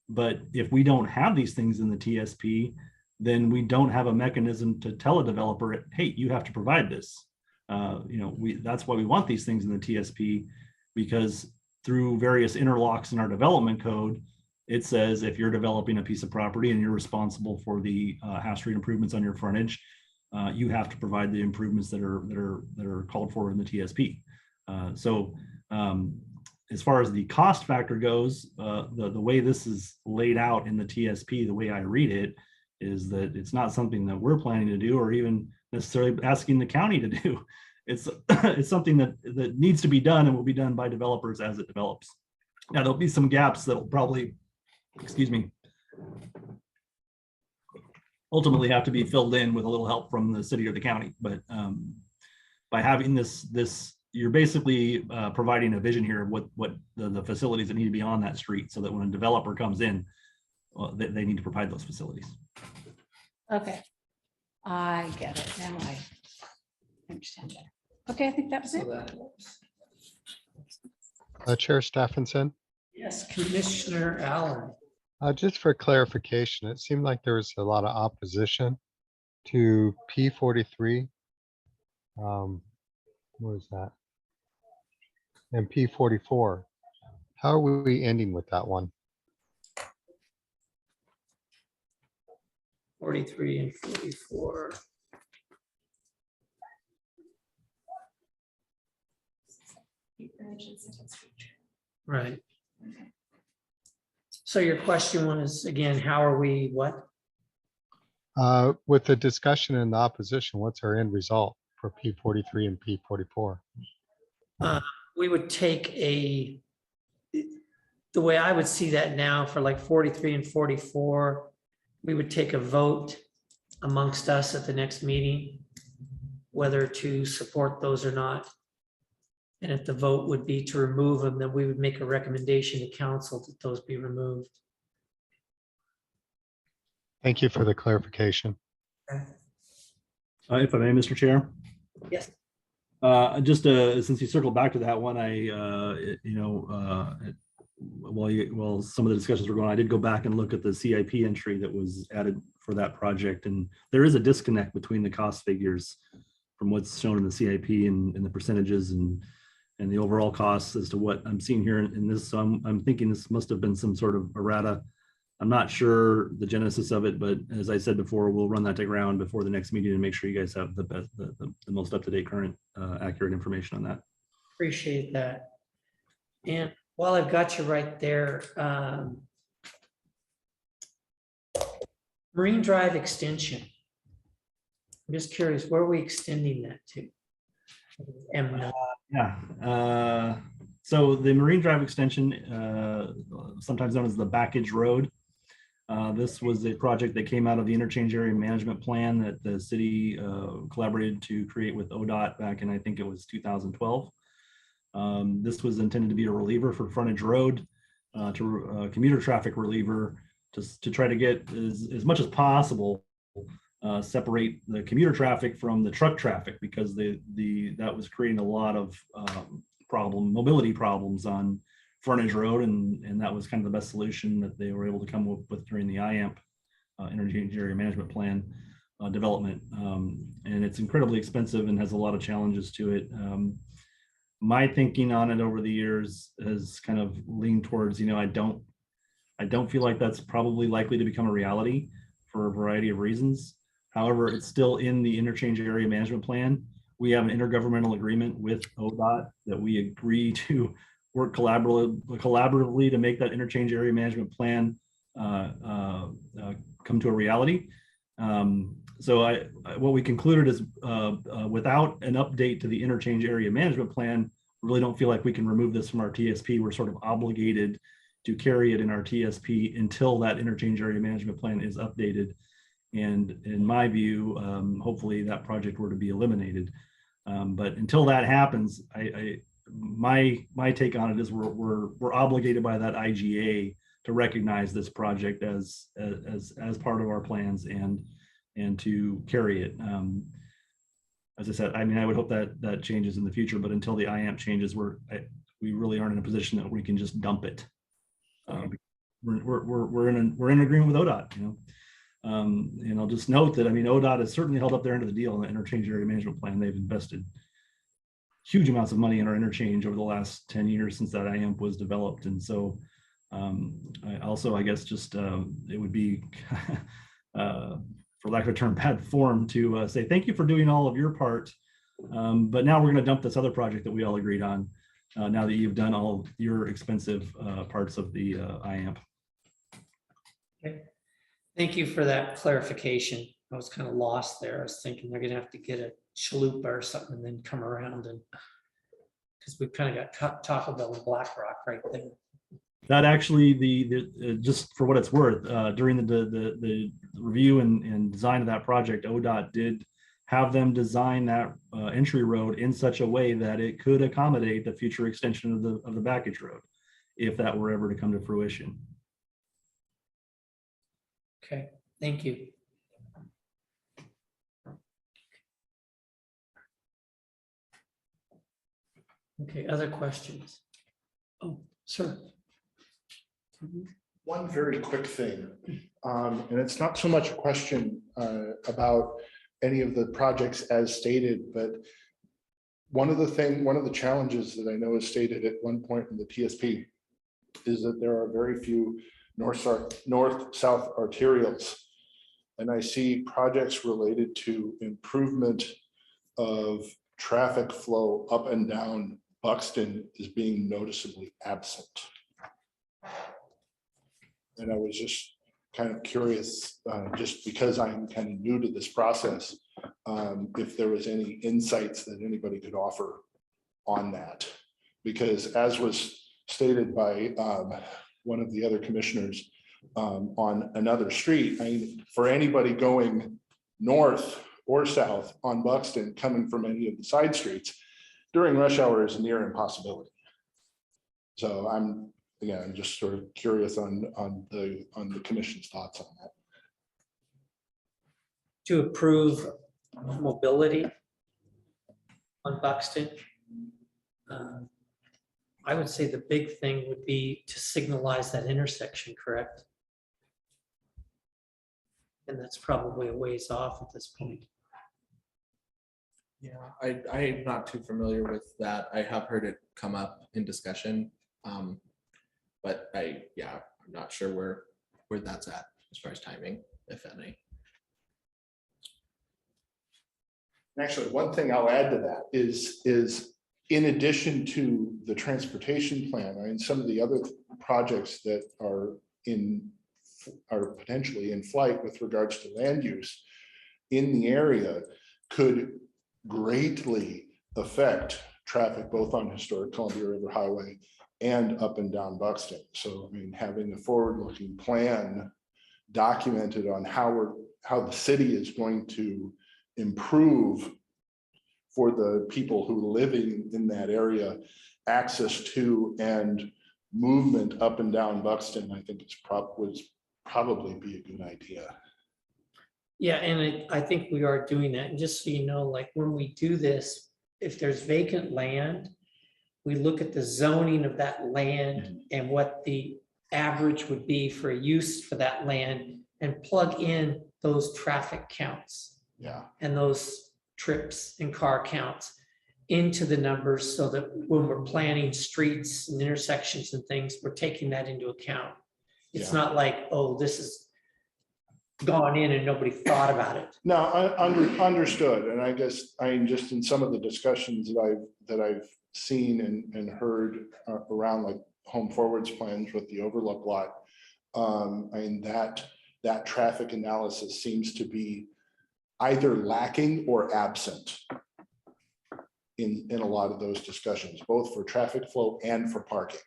But if we don't have these things in the TSP, then we don't have a mechanism to tell a developer, hey, you have to provide this. That's why we want these things in the TSP, because through various interlocks in our development code, it says if you're developing a piece of property and you're responsible for the half street improvements on your frontage, you have to provide the improvements that are called for in the TSP. As far as the cost factor goes, the way this is laid out in the TSP, the way I read it, is that it's not something that we're planning to do or even necessarily asking the county to do. It's something that needs to be done and will be done by developers as it develops. Now, there'll be some gaps that'll probably, ultimately have to be filled in with a little help from the city or the county. But by having this, you're basically providing a vision here of what the facilities that need to be on that street, so that when a developer comes in, they need to provide those facilities. Okay, I get it. Now I understand better. Okay, I think that was it. Chair Stephenson, Yes, Commissioner Allen. just for clarification, it seemed like there was a lot of opposition to P43. What was that? And P44. How are we ending with that one? 43 and 44. Right. So your question was, again, how are we, what? With the discussion and the opposition, what's our end result for P43 and P44? We would take the way I would see that now for like 43 and 44, we would take a vote amongst us at the next meeting, whether to support those or not. And if the vote would be to remove them, then we would make a recommendation to council that those be removed. Thank you for the clarification. If I may, Mr. Chair. Yes. Just since you circled back to that one, while some of the discussions were going, I did go back and look at the CIP entry that was added for that project, and there is a disconnect between the cost figures from what's shown in the CIP and the percentages and the overall costs as to what I'm seeing here in this. So I'm thinking this must have been some sort of errata. I'm not sure the genesis of it, but as I said before, we'll run that to ground before the next meeting and make sure you guys have the best, the most up-to-date, current, accurate information on that. Appreciate that. And while I've got you right there, Marine Drive extension. I'm just curious, where are we extending that to? So the Marine Drive extension, sometimes known as the Backage Road. This was a project that came out of the interchange area management plan that the city collaborated to create with ODOT back in, I think it was 2012. This was intended to be a reliever for frontage road, to commuter traffic reliever, to try to get as much as possible, separate the commuter traffic from the truck traffic, because that was creating a lot of mobility problems on frontage road, and that was kind of the best solution that they were able to come up with during the IAMP, interchange area management plan development. And it's incredibly expensive and has a lot of challenges to it. My thinking on it over the years has kind of leaned towards, I don't feel like that's probably likely to become a reality for a variety of reasons. However, it's still in the interchange area management plan. We have an intergovernmental agreement with ODOT that we agree to work collaboratively to make that interchange area management plan come to a reality. So what we concluded is without an update to the interchange area management plan, we really don't feel like we can remove this from our TSP. We're sort of obligated to carry it in our TSP until that interchange area management plan is updated. And in my view, hopefully that project were to be eliminated. But until that happens, my take on it is we're obligated by that IGA to recognize this project as part of our plans and to carry it. As I said, I would hope that changes in the future, but until the IAMP changes, we really aren't in a position that we can just dump it. We're in agreement with ODOT, and I'll just note that ODOT has certainly held up their end of the deal in the interchange area management plan. They've invested huge amounts of money in our interchange over the last 10 years since that IAMP was developed, and so I guess just it would be for lack of a term, bad form to say thank you for doing all of your part, but now we're going to dump this other project that we all agreed on now that you've done all of your expensive parts of the IAMP. Okay. Thank you for that clarification. I was kind of lost there. I was thinking they're going to have to get a chalupa or something and then come around, and because we've kind of got Taco Bell and Black Rock right there. That actually, just for what it's worth, during the review and design of that project, ODOT did have them design that entry road in such a way that it could accommodate the future extension of the backage road, if that were ever to come to fruition. Okay, thank you. Okay, other questions? Oh, sir. One very quick thing, and it's not so much a question about any of the projects as stated, but one of the challenges that I know is stated at one point in the TSP is that there are very few north-south arterials. And I see projects related to improvement of traffic flow up and down Buxton is being noticeably absent. And I was just kind of curious, just because I'm kind of new to this process, if there was any insights that anybody could offer on that. Because as was stated by one of the other commissioners on another street, for anybody going north or south on Buxton coming from any of the side streets during rush hour is a near impossibility. So I'm just sort of curious on the commission's thoughts on that. To approve mobility on Buxton, I would say the big thing would be to signalize that intersection, correct? And that's probably a ways off at this point. Yeah, I'm not too familiar with that. I have heard it come up in discussion. But I'm not sure where that's at as far as timing, if any. Actually, one thing I'll add to that is in addition to the transportation plan, some of the other projects that are potentially in flight with regards to land use in the area could greatly affect traffic both on historic Columbia River Highway and up and down Buxton. So having a forward-looking plan documented on how the city is going to improve for the people who living in that area, access to and movement up and down Buxton, I think would probably be a good idea. Yeah, and I think we are doing that. And just so you know, like when we do this, if there's vacant land, we look at the zoning of that land and what the average would be for a use for that land and plug in those traffic counts. Yeah. And those trips and car counts into the numbers so that when we're planning streets and intersections and things, we're taking that into account. It's not like, oh, this is gone in and nobody thought about it. No, understood. And I guess just in some of the discussions that I've seen and heard around like home forwards plans with the overlook lot, that traffic analysis seems to be either lacking or absent in a lot of those discussions, both for traffic flow and for parking.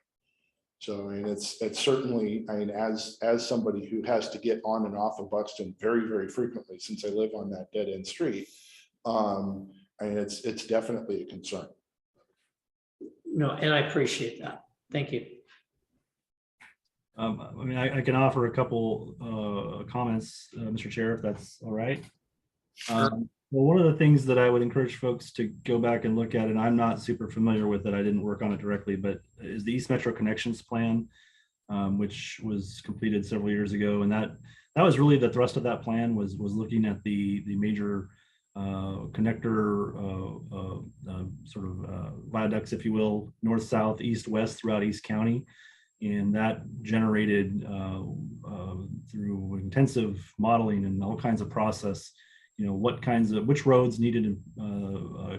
So it's certainly, as somebody who has to get on and off of Buxton very, very frequently, since I live on that dead end street, it's definitely a concern. No, and I appreciate that. Thank you. I can offer a couple comments, Mr. Chair, if that's all right. Well, one of the things that I would encourage folks to go back and look at, and I'm not super familiar with it, I didn't work on it directly, but is the East Metro Connections Plan, which was completed several years ago. And that was really the thrust of that plan was looking at the major connector sort of viaducts, if you will, north, south, east, west throughout East County. And that generated through intensive modeling and all kinds of process, which roads needed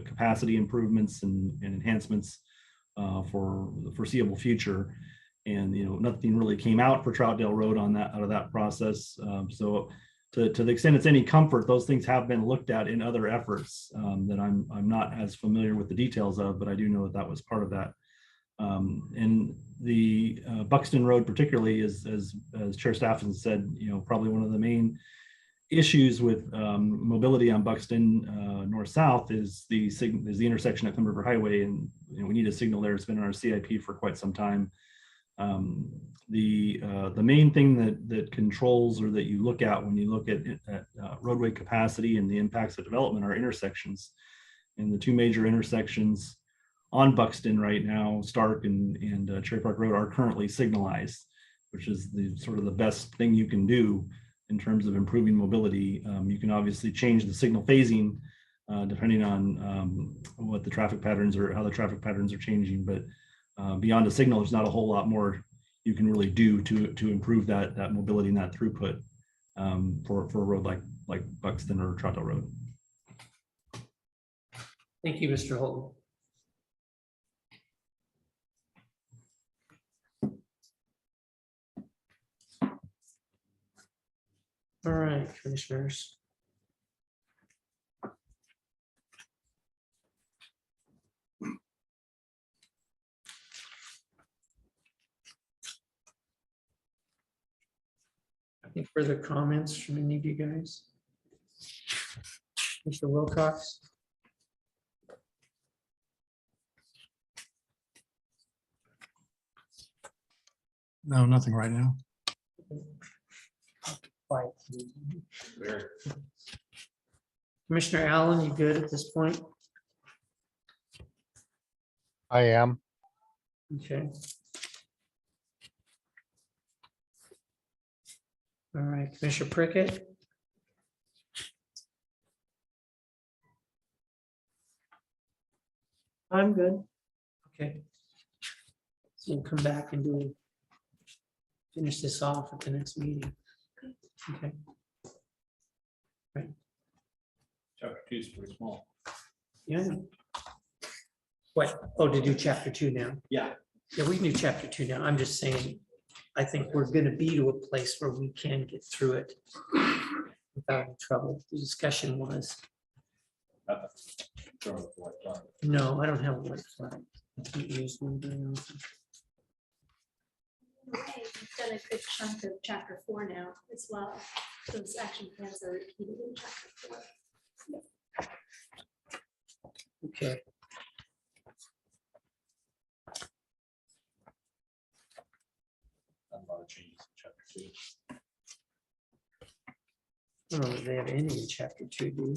capacity improvements and enhancements for the foreseeable future. And nothing really came out for Troutdale Road out of that process. So to the extent it's any comfort, those things have been looked at in other efforts that I'm not as familiar with the details of, but I do know that was part of that. And the Buxton Road particularly is, as Chair Staffen said, probably one of the main issues with mobility on Buxton north-south is the intersection at Clemson River Highway, and we need a signal there. It's been on our CIP for quite some time. The main thing that controls or that you look at when you look at roadway capacity and the impacts of development are intersections, and the two major intersections on Buxton right now, Stark and Cherry Park Road, are currently signalized, which is the sort of the best thing you can do in terms of improving mobility. You can obviously change the signal phasing depending on what the traffic patterns or how the traffic patterns are changing. But beyond a signal, there's not a whole lot more you can really do to improve that mobility and that throughput for a road like Buxton or Troutdale Road. Thank you, Mr. Holton. All right, commissioners. Any further comments from any of you guys? Mr. Wilcox? No, nothing right now. Commissioner Allen, you good at this point? I am. Okay. All right, Commissioner Prickett? I'm good. Okay. So we'll come back and finish this off at the next meeting. Okay. Right. Chapter 2 is pretty small. Yeah. What? Oh, to do chapter 2 now? Yeah. Yeah, we can do chapter 2 now. I'm just saying, I think we're going to be to a place where we can get through it without any trouble. The discussion was. No, I don't have a white flag. Use one very often. Okay, we've done a good chunk of chapter 4 now as well. Those action plans are repeated in chapter 4. Okay. A lot of changes in chapter 2. I don't know if they have any in chapter 2, do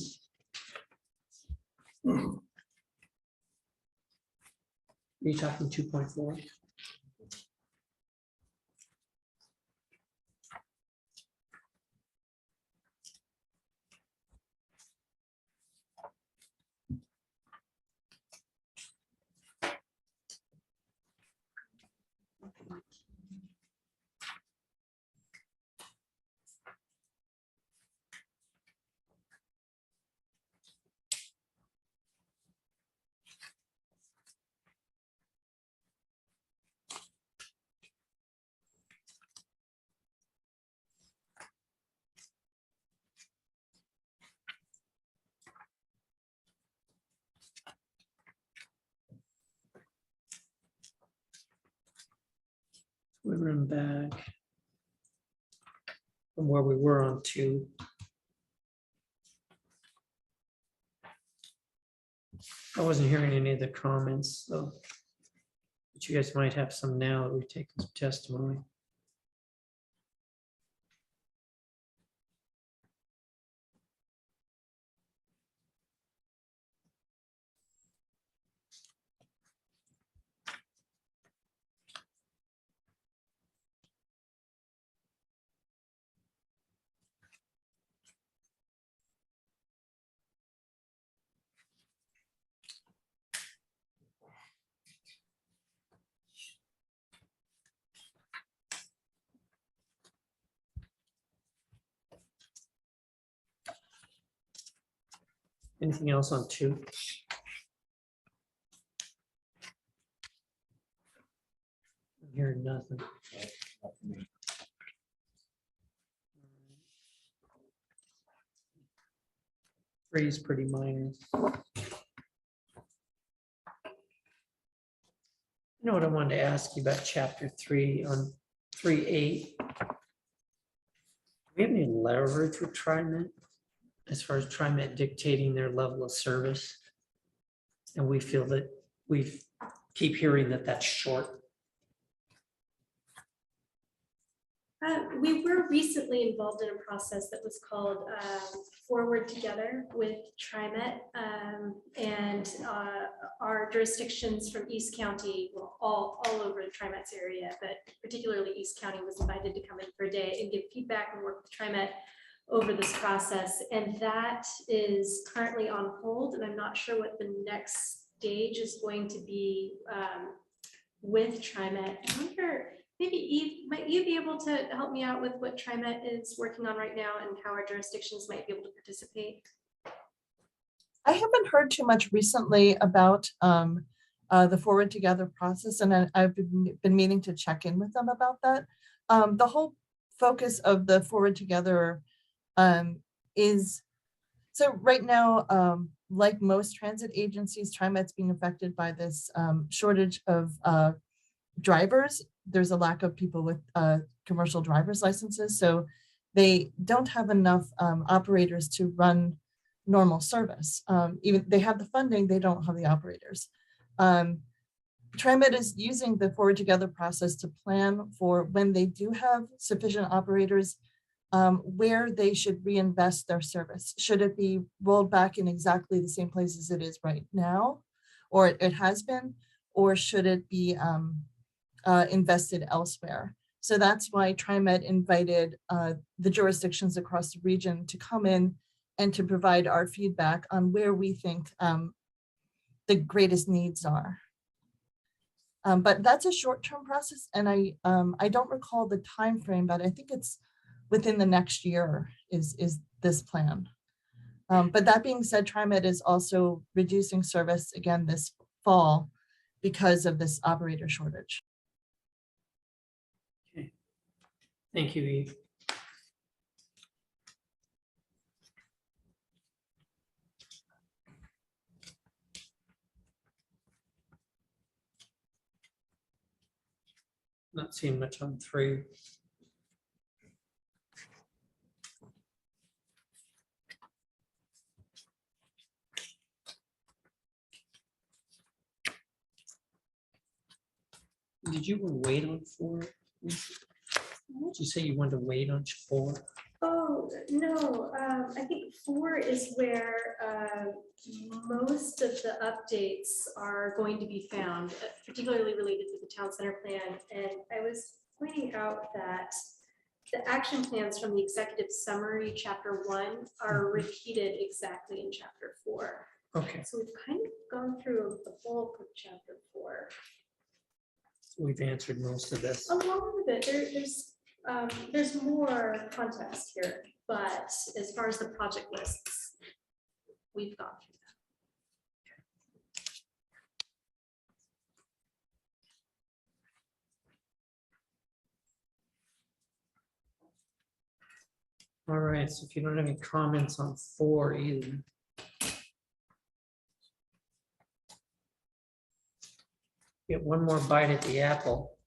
you? Are you talking 2.4? We run back from where we were on 2. I wasn't hearing any of the comments, so. But you guys might have some now that we've taken some testimony. Anything else on 2? I'm hearing nothing. 3 is pretty minor. You know what I wanted to ask you about chapter 3 on 3.8? Do we have any leverage with TriMet as far as TriMet dictating their level of service? And we feel that we keep hearing that that's short. We were recently involved in a process that was called Forward Together with TriMet. And our jurisdictions from East County, well, all over the TriMet's area, but particularly East County was invited to come in for a day and give feedback and work with TriMet over this process. And that is currently on hold. And I'm not sure what the next stage is going to be with TriMet. I wonder, maybe Eve, might you be able to help me out with what TriMet is working on right now and how our jurisdictions might be able to participate? I haven't heard too much recently about the Forward Together process, and I've been meaning to check in with them about that. The whole focus of the Forward Together is, so right now, like most transit agencies, TriMet's being affected by this shortage of drivers. There's a lack of people with commercial driver's licenses, so they don't have enough operators to run normal service. Even they have the funding, they don't have the operators. TriMet is using the Forward Together process to plan for when they do have sufficient operators, where they should reinvest their service. Should it be rolled back in exactly the same place as it is right now, or it has been, or should it be invested elsewhere? So that's why TriMet invited the jurisdictions across the region to come in and to provide our feedback on where we think the greatest needs are. But that's a short-term process, and I don't recall the time frame, but I think it's within the next year is this plan. But that being said, TriMet is also reducing service again this fall because of this operator shortage. Okay. Thank you, Eve. Not seeing much on 3. did you want to wait on 4? Did you say you wanted to wait on 4? Oh, no, I think 4 is where most of the updates are going to be found, particularly related to the town center plan. And I was pointing out that the action plans from the executive summary, chapter 1, are repeated exactly in chapter 4. Okay, So we've kind of gone through the bulk of chapter 4. we've answered most of this. A lot of it, there's more context here, but as far as the project lists, we've gone through All right, so if you don't have any comments on 4 either. Get one more bite at the apple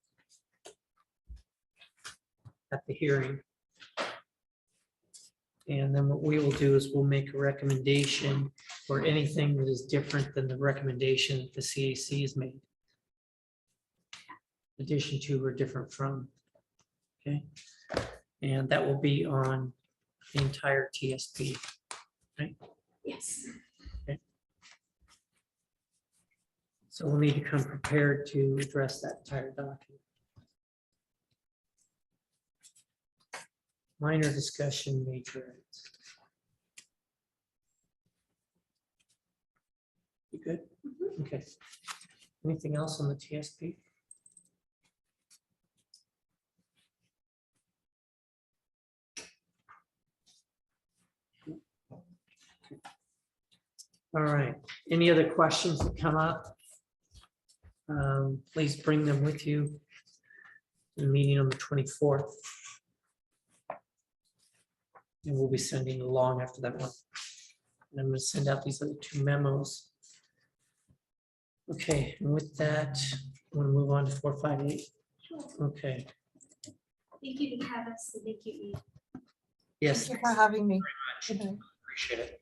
at the hearing. And then what we will do is we'll make a recommendation for anything that is different than the recommendation that the CAC has made. Addition to or different from. Okay, and that will be on the entire TSP. Right? Yes. Okay. So we'll need to come prepared to address that entire document. Minor discussion, major edits. You good? Okay. Anything else on the TSP? All right. Any other questions that come up? Please bring them with you to the meeting on the 24th. And we'll be sending along after that one. And I'm going to send out these other 2 memos. Okay, and with that, I want to move on to 458. Sure. Okay. Thank you to have us, and thank you, Eve. Yes. Thank you for having me. Very Good much. night. Appreciate it.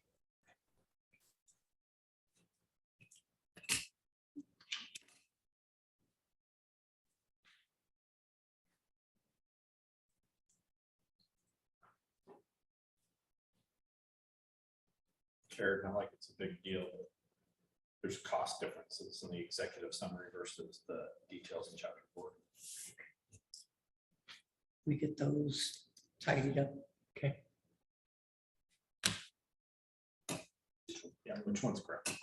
Jared, not like it's a big deal, but there's cost differences in the executive summary versus the details in chapter 4. We get those tidied up. Okay. Yeah, which one's correct?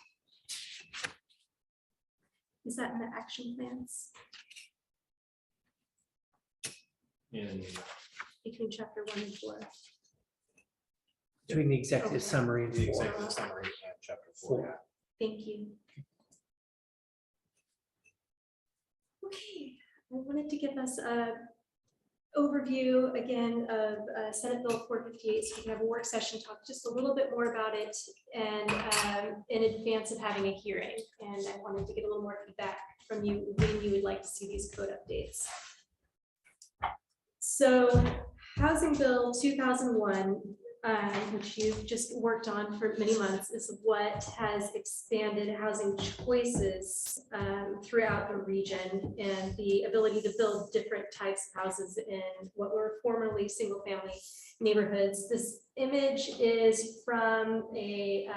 Is that in the action plans In between chapter 1 and 4? Doing the executive Okay. summary. and the 4. executive summary and chapter 4. 4. Thank you. Okay, I wanted to give us a overview again of Senate Bill 458, so we can have a work session, talk just a little bit more about it, and in advance of having a hearing. And I wanted to get a little more feedback from you when you would like to see these code updates. So Housing Bill 2001, which you've just worked on for many months, is what has expanded housing choices throughout the region and the ability to build different types of houses in what were formerly single-family neighborhoods. This image is from a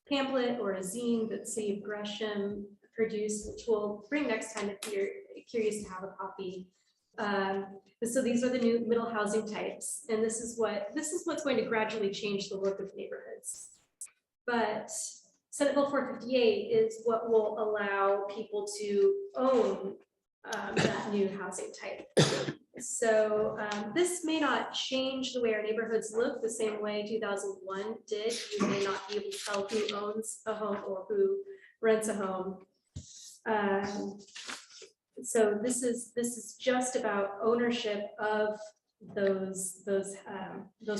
pamphlet or a zine that City of Gresham produced, which we'll bring next time if you're curious to have a copy. So these are the new middle housing types, and this is what's going to gradually change the look of neighborhoods. But Senate Bill 458 is what will allow people to own that new housing type. So this may not change the way our neighborhoods look the same way 2001 did. You may not be able to tell who owns a home or who rents a home. So this is just about ownership of those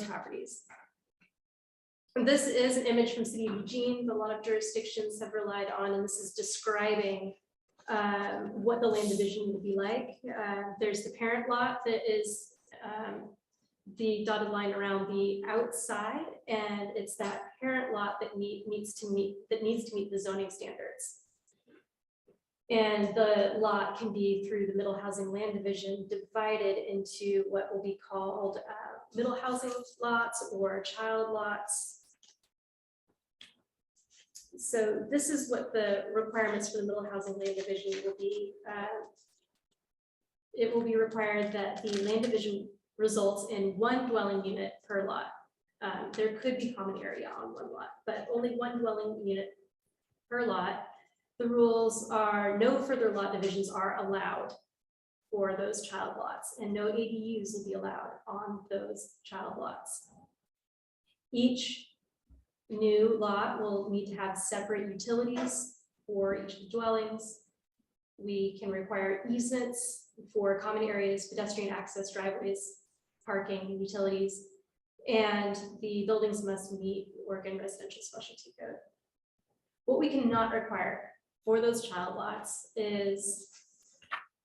properties. And this is an image from City of Eugene that a lot of jurisdictions have relied on, and this is describing what the land division would be like. There's the parent lot that is the dotted line around the outside, and it's that parent lot that needs to meet the zoning standards. And the lot can be through the middle housing land division divided into what will be called middle housing lots or child lots. So this is what the requirements for the middle housing land division will be. It will be required that the land division results in one dwelling unit per lot. There could be common area on one lot, but only one dwelling unit per lot. The rules are no further lot divisions are allowed for those child lots, and no ADUs will be allowed on those child lots. Each new lot will need to have separate utilities for each of the dwellings. We can require easements for common areas, pedestrian access, driveways, parking, utilities, and the buildings must meet Oregon Residential Specialty Code. What we cannot require for those child lots is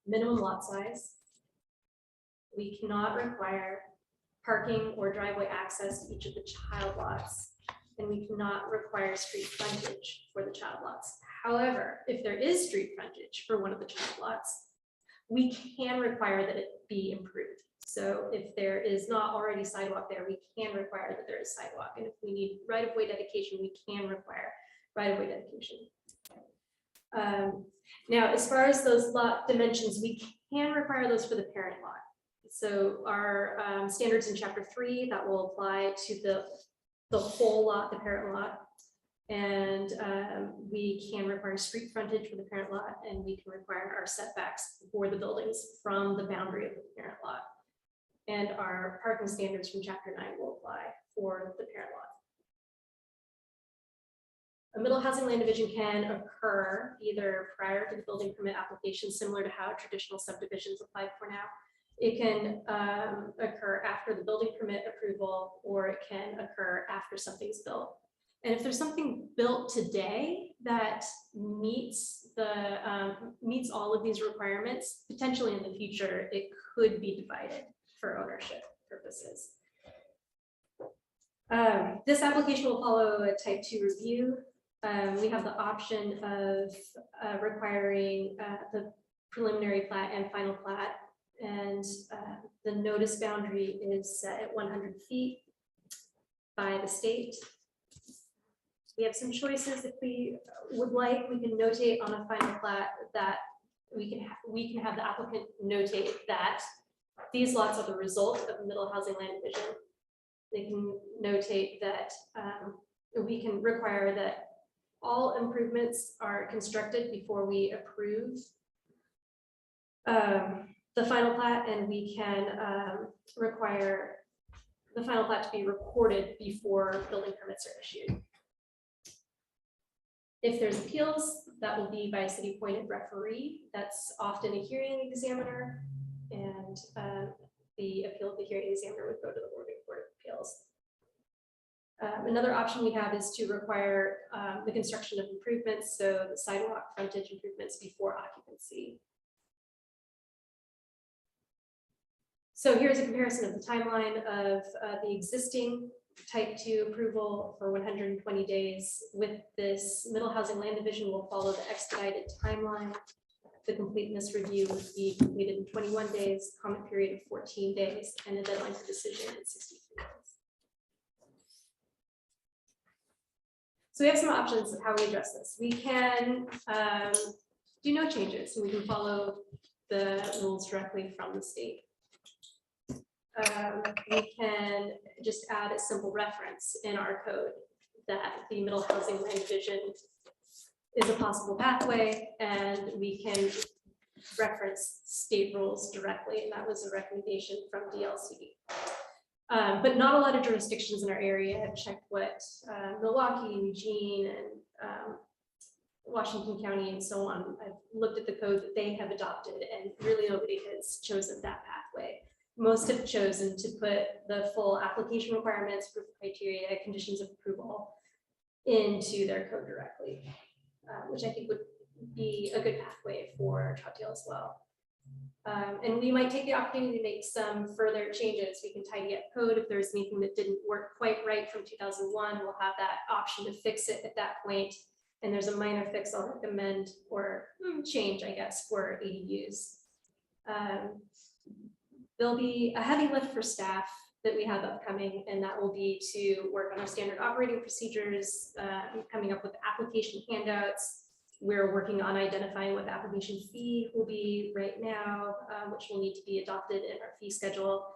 minimum lot size. We cannot require parking or driveway access to each of the child lots, and we cannot require street frontage for the child lots. However, if there is street frontage for one of the child lots, we can require that it be improved. So if there is not already sidewalk there, we can require that there is sidewalk. And if we need right-of-way dedication, we can require right-of-way dedication. Now, as far as those lot dimensions, we can require those for the parent lot. So our standards in chapter 3 that will apply to the whole lot, the parent lot. And we can require street frontage for the parent lot, and we can require our setbacks for the buildings from the boundary of the parent lot. And our parking standards from chapter 9 will apply for the parent lot. A middle housing land division can occur either prior to the building permit application, similar to how traditional subdivisions applied for now. It can occur after the building permit approval, or it can occur after something's built. And if there's something built today that meets all of these requirements, potentially in the future, it could be divided for ownership purposes. This application will follow a type 2 review. We have the option of requiring the preliminary plat and final plat, and the notice boundary is set at 100 feet by the state. We have some choices. If we would like, we can notate on a final plat that we can have the applicant notate that these lots are the result of the middle housing land division. They can notate that we can require that all improvements are constructed before we approve the final plat, and we can require the final plat to be recorded before building permits are issued. If there's appeals, that will be by a city appointed referee. That's often a hearing examiner, and the appeal of the hearing examiner would go to the Oregon Court of Appeals. Another option we have is to require the construction of improvements, so the sidewalk frontage improvements before occupancy. So here's a comparison of the timeline of the existing type 2 approval for 120 days. With this middle housing land division will follow the expedited timeline. The completeness review would be completed in 21 days, comment period of 14 days, and a deadline for decision in 63 days. So we have some options of how we address this. We can do no changes, and we can follow the rules directly from the state. We can just add a simple reference in our code that the middle housing land division is a possible pathway, and we can reference state rules directly, and that was a recommendation from DLC. But not a lot of jurisdictions in our area have checked what Milwaukee, Eugene, and Washington County and so on. I've looked at the code that they have adopted, and really nobody has chosen that pathway. Most have chosen to put the full application requirements, proof of criteria, conditions of approval into their code directly, which I think would be a good pathway for Troutdale as well. And we might take the opportunity to make some further changes. We can tidy up code if there's anything that didn't work quite right from 2001. We'll have that option to fix it at that point. And there's a minor fix I'll recommend or change, I guess, for ADUs. There'll be a heavy lift for staff that we have upcoming, and that will be to work on our standard operating procedures, coming up with application handouts. We're working on identifying what the application fee will be right now, which will need to be adopted in our fee schedule.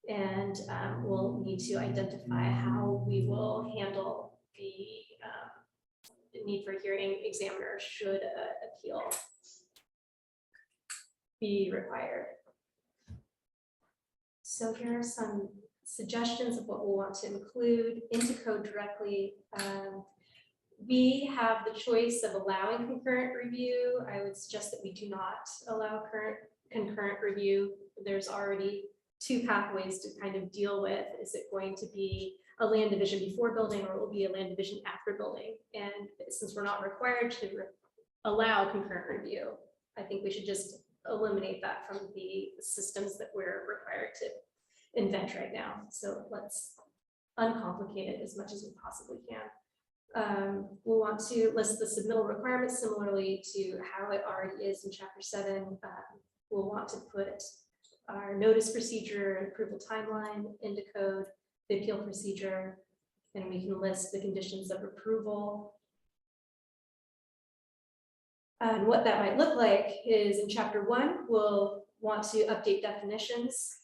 And we'll need to identify how we will handle the need for hearing examiner should appeal be required. So here are some suggestions of what we'll want to include into code directly. We have the choice of allowing concurrent review. I would suggest that we do not allow concurrent review. There's already two pathways to kind of deal with. Is it going to be a land division before building, or it will be a land division after building? And since we're not required to allow concurrent review, I think we should just eliminate that from the systems that we're required to invent right now. So let's uncomplicate it as much as we possibly can. We'll want to list the submittal requirements similarly to how it already is in Chapter 7. We'll want to put our notice procedure and approval timeline into code, the appeal procedure, and we can list the conditions of approval. And what that might look like is in Chapter 1, we'll want to update definitions.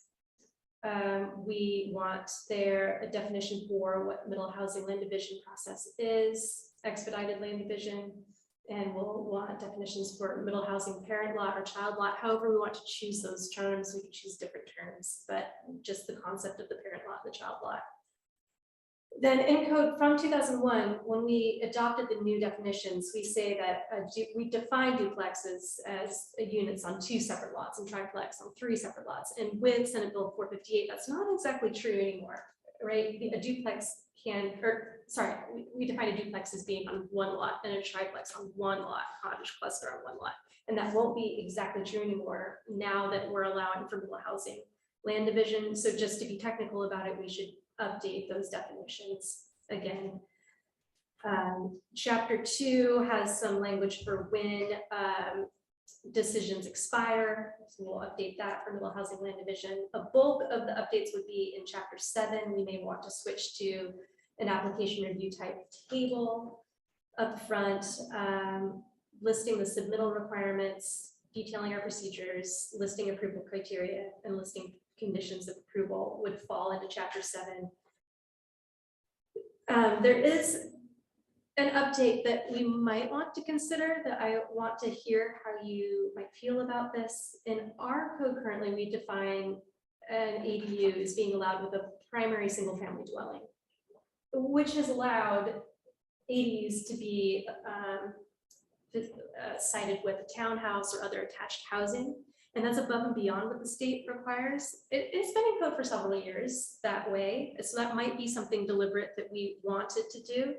We want there a definition for what middle housing land division process is, expedited land division, and we'll want definitions for middle housing parent lot or child lot. However we want to choose those terms, we can choose different terms, but just the concept of the parent lot and the child lot. Then in code from 2001, when we adopted the new definitions, we say that we define duplexes as units on 2 separate lots and triplex on 3 separate lots. And with Senate Bill 458, that's not exactly true anymore, right? A duplex can, or sorry, we define a duplex as being on 1 lot and a triplex on 1 lot, cottage cluster on 1 lot. And that won't be exactly true anymore now that we're allowing for middle housing land division. So just to be technical about it, we should update those definitions again. Chapter 2 has some language for when decisions expire. So we'll update that for middle housing land division. A bulk of the updates would be in Chapter 7. We may want to switch to an application review type table up front, listing the submittal requirements, detailing our procedures, listing approval criteria, and listing conditions of approval would fall into Chapter 7. There is an update that we might want to consider that I want to hear how you might feel about this. In our code currently, we define an ADU as being allowed with a primary single family dwelling, which has allowed ADUs to be cited with a townhouse or other attached housing. And that's above and beyond what the state requires. It's been in code for several years that way. So that might be something deliberate that we wanted to do.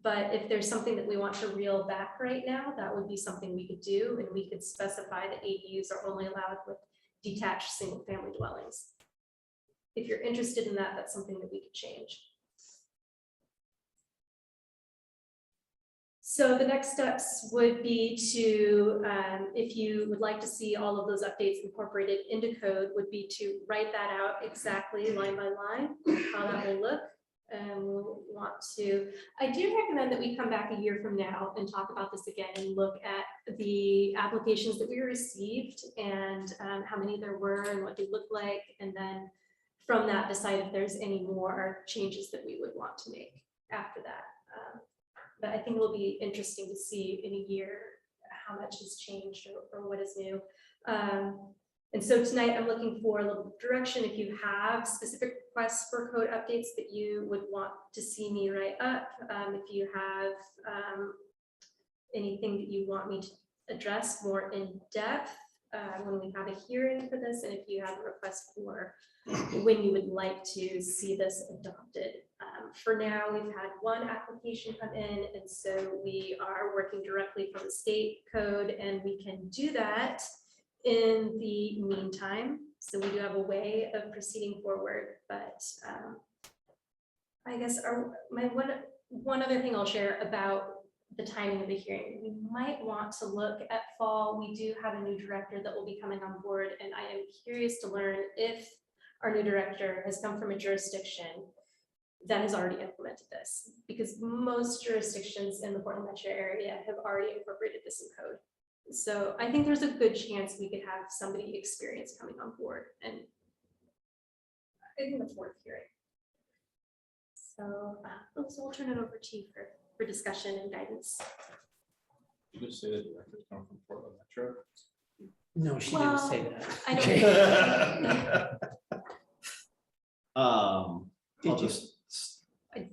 But if there's something that we want to reel back right now, that would be something we could do. And we could specify that ADUs are only allowed with detached single family dwellings. If you're interested in that, that's something that we could change. So the next steps would be to, if you would like to see all of those updates incorporated into code, would be to write that out exactly line by line, how that will look. And we'll want to, I do recommend that we come back a year from now and talk about this again and look at the applications that we received and how many there were and what they look like. And then from that, decide if there's any more changes that we would want to make after that. But I think it will be interesting to see in a year how much has changed or what is new. And so tonight I'm looking for a little direction. If you have specific requests for code updates that you would want to see me write up, if you have anything that you want me to address more in depth when we have a hearing for this, and if you have a request for when you would like to see this adopted. For now, we've had 1 application come in, and so we are working directly from the state code, and we can do that in the meantime. So we do have a way of proceeding forward, but I guess one other thing I'll share about the timing of the hearing. We might want to look at fall. We do have a new director that will be coming on board, and I am curious to learn if our new director has come from a jurisdiction that has already implemented this, because most jurisdictions in the Portland metro area have already incorporated this in code. So I think there's a good chance we could have somebody experienced coming on board, and I think that's worth hearing. So I'll turn it over to you for discussion and guidance. You just say that directors come from Portland Metro. No, she didn't say Well, that. I'll Did you? just, I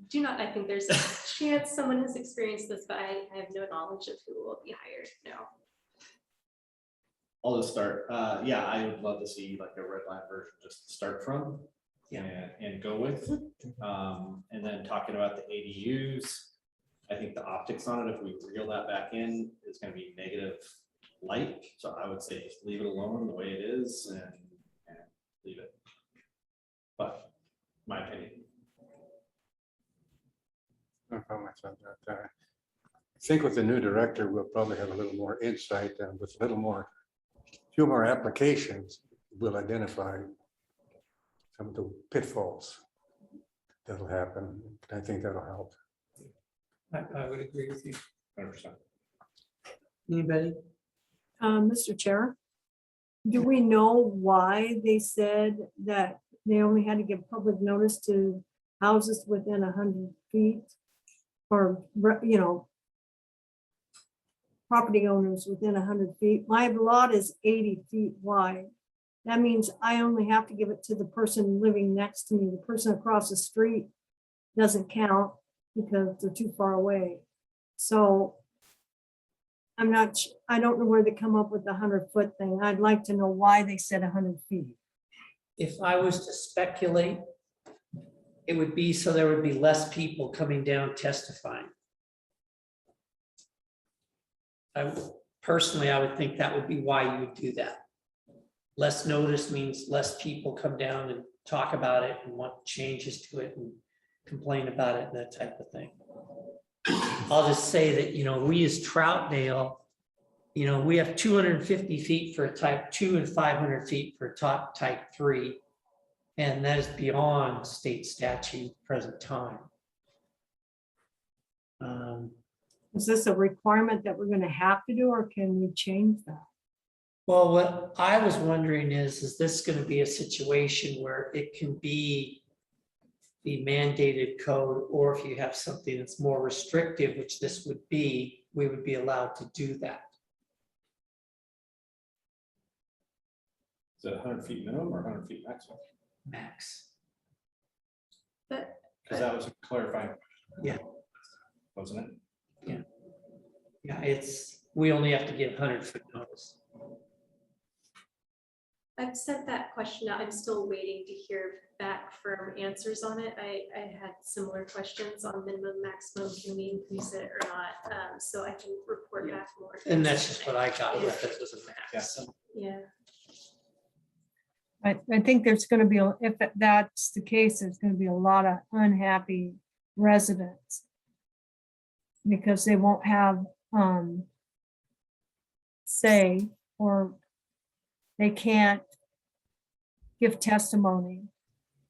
do not, I think there's a chance someone has experienced this, but I have no knowledge of who will be hired. No. I'll just start. Yeah, I would love to see like a red line version just to start from. Yeah. And go with. And then talking about the ADUs, I think the optics on it, if we reel that back in, is going to be negative light. So I would say just leave it alone the way it is and leave it. But my opinion. No comments on that. I think with the new director, we'll probably have a little more insight and with a little more, few more applications, we'll identify some of the pitfalls that'll happen. I think that'll help. I would agree with you. 100%. Anybody? Mr. Chair, do we know why they said that they only had to give public notice to houses within 100 feet? Or, you know, property owners within 100 feet. My lot is 80 feet wide. That means I only have to give it to the person living next to me. The person across the street doesn't count because they're too far away. So I'm not, I don't know where they come up with the 100-foot thing. I'd like to know why they said 100 feet. If I was to speculate, it would be so there would be less people coming down testifying. Personally, I would think that would be why you would do that. Less notice means less people come down and talk about it and want changes to it and complain about it and that type of thing. I'll just say that, you know, we as Troutdale, you know, we have 250 feet for a type 2 and 500 feet for type 3. And that is beyond state statute present time. Is this a requirement that we're going to have to do, or can we change that? Well, what I was wondering is this going to be a situation where it can be the mandated code, or if you have something that's more restrictive, which this would be, we would be allowed to do that. Is it 100 feet minimum or 100 feet maximum? Max. But Because that was a clarifying. Yeah. Wasn't it? Yeah. Yeah, it's, we only have to give 100-foot notice. I've sent that question out. I'm still waiting to hear back from answers on it. I had similar questions on minimum, maximum, can we increase it or not? So I can report back more. And that's just what I got with it, was a max. So. Yeah. I think there's going to be, if that's the case, there's going to be a lot of unhappy residents because they won't have say, or they can't give testimony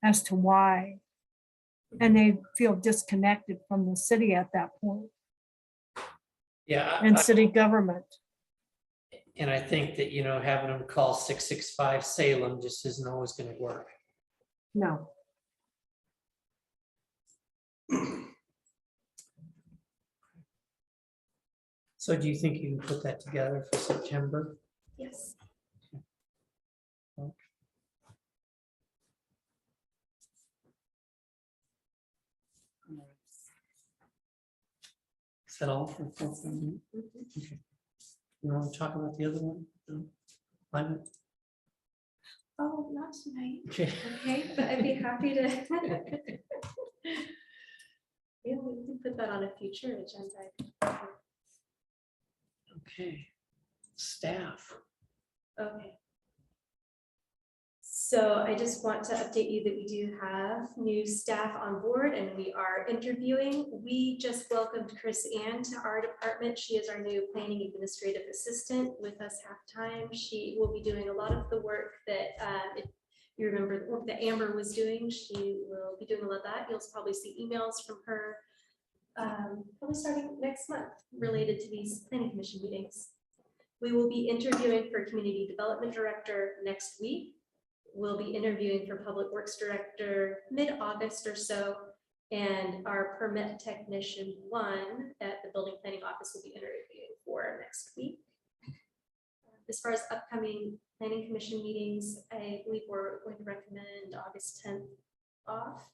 as to why, and they feel disconnected from the city at that point. Yeah. And city government. And I think that, you know, having them call 665 Salem just isn't always going to work. No. So do you think you can put that together for September? Yes. Is that all for? Okay. You want to talk about the other one? No? Oh, not tonight. Okay. Okay, but I'd be happy to. Yeah, we can put that on a future agenda. Okay. Staff. Okay. So I just want to update you that we do have new staff on board and we are interviewing. We just welcomed Chris Ann to our department. She is our new planning administrative assistant with us half-time. She will be doing a lot of the work that, if you remember the work that Amber was doing, she will be doing a lot of that. You'll probably see emails from her probably starting next month related to these planning commission meetings. We will be interviewing for community development director next week. We'll be interviewing for public works director mid-August or so. And our permit technician 1 at the building planning office will be interviewing for next week. As far as upcoming planning commission meetings, I believe we're going to recommend August 10th off.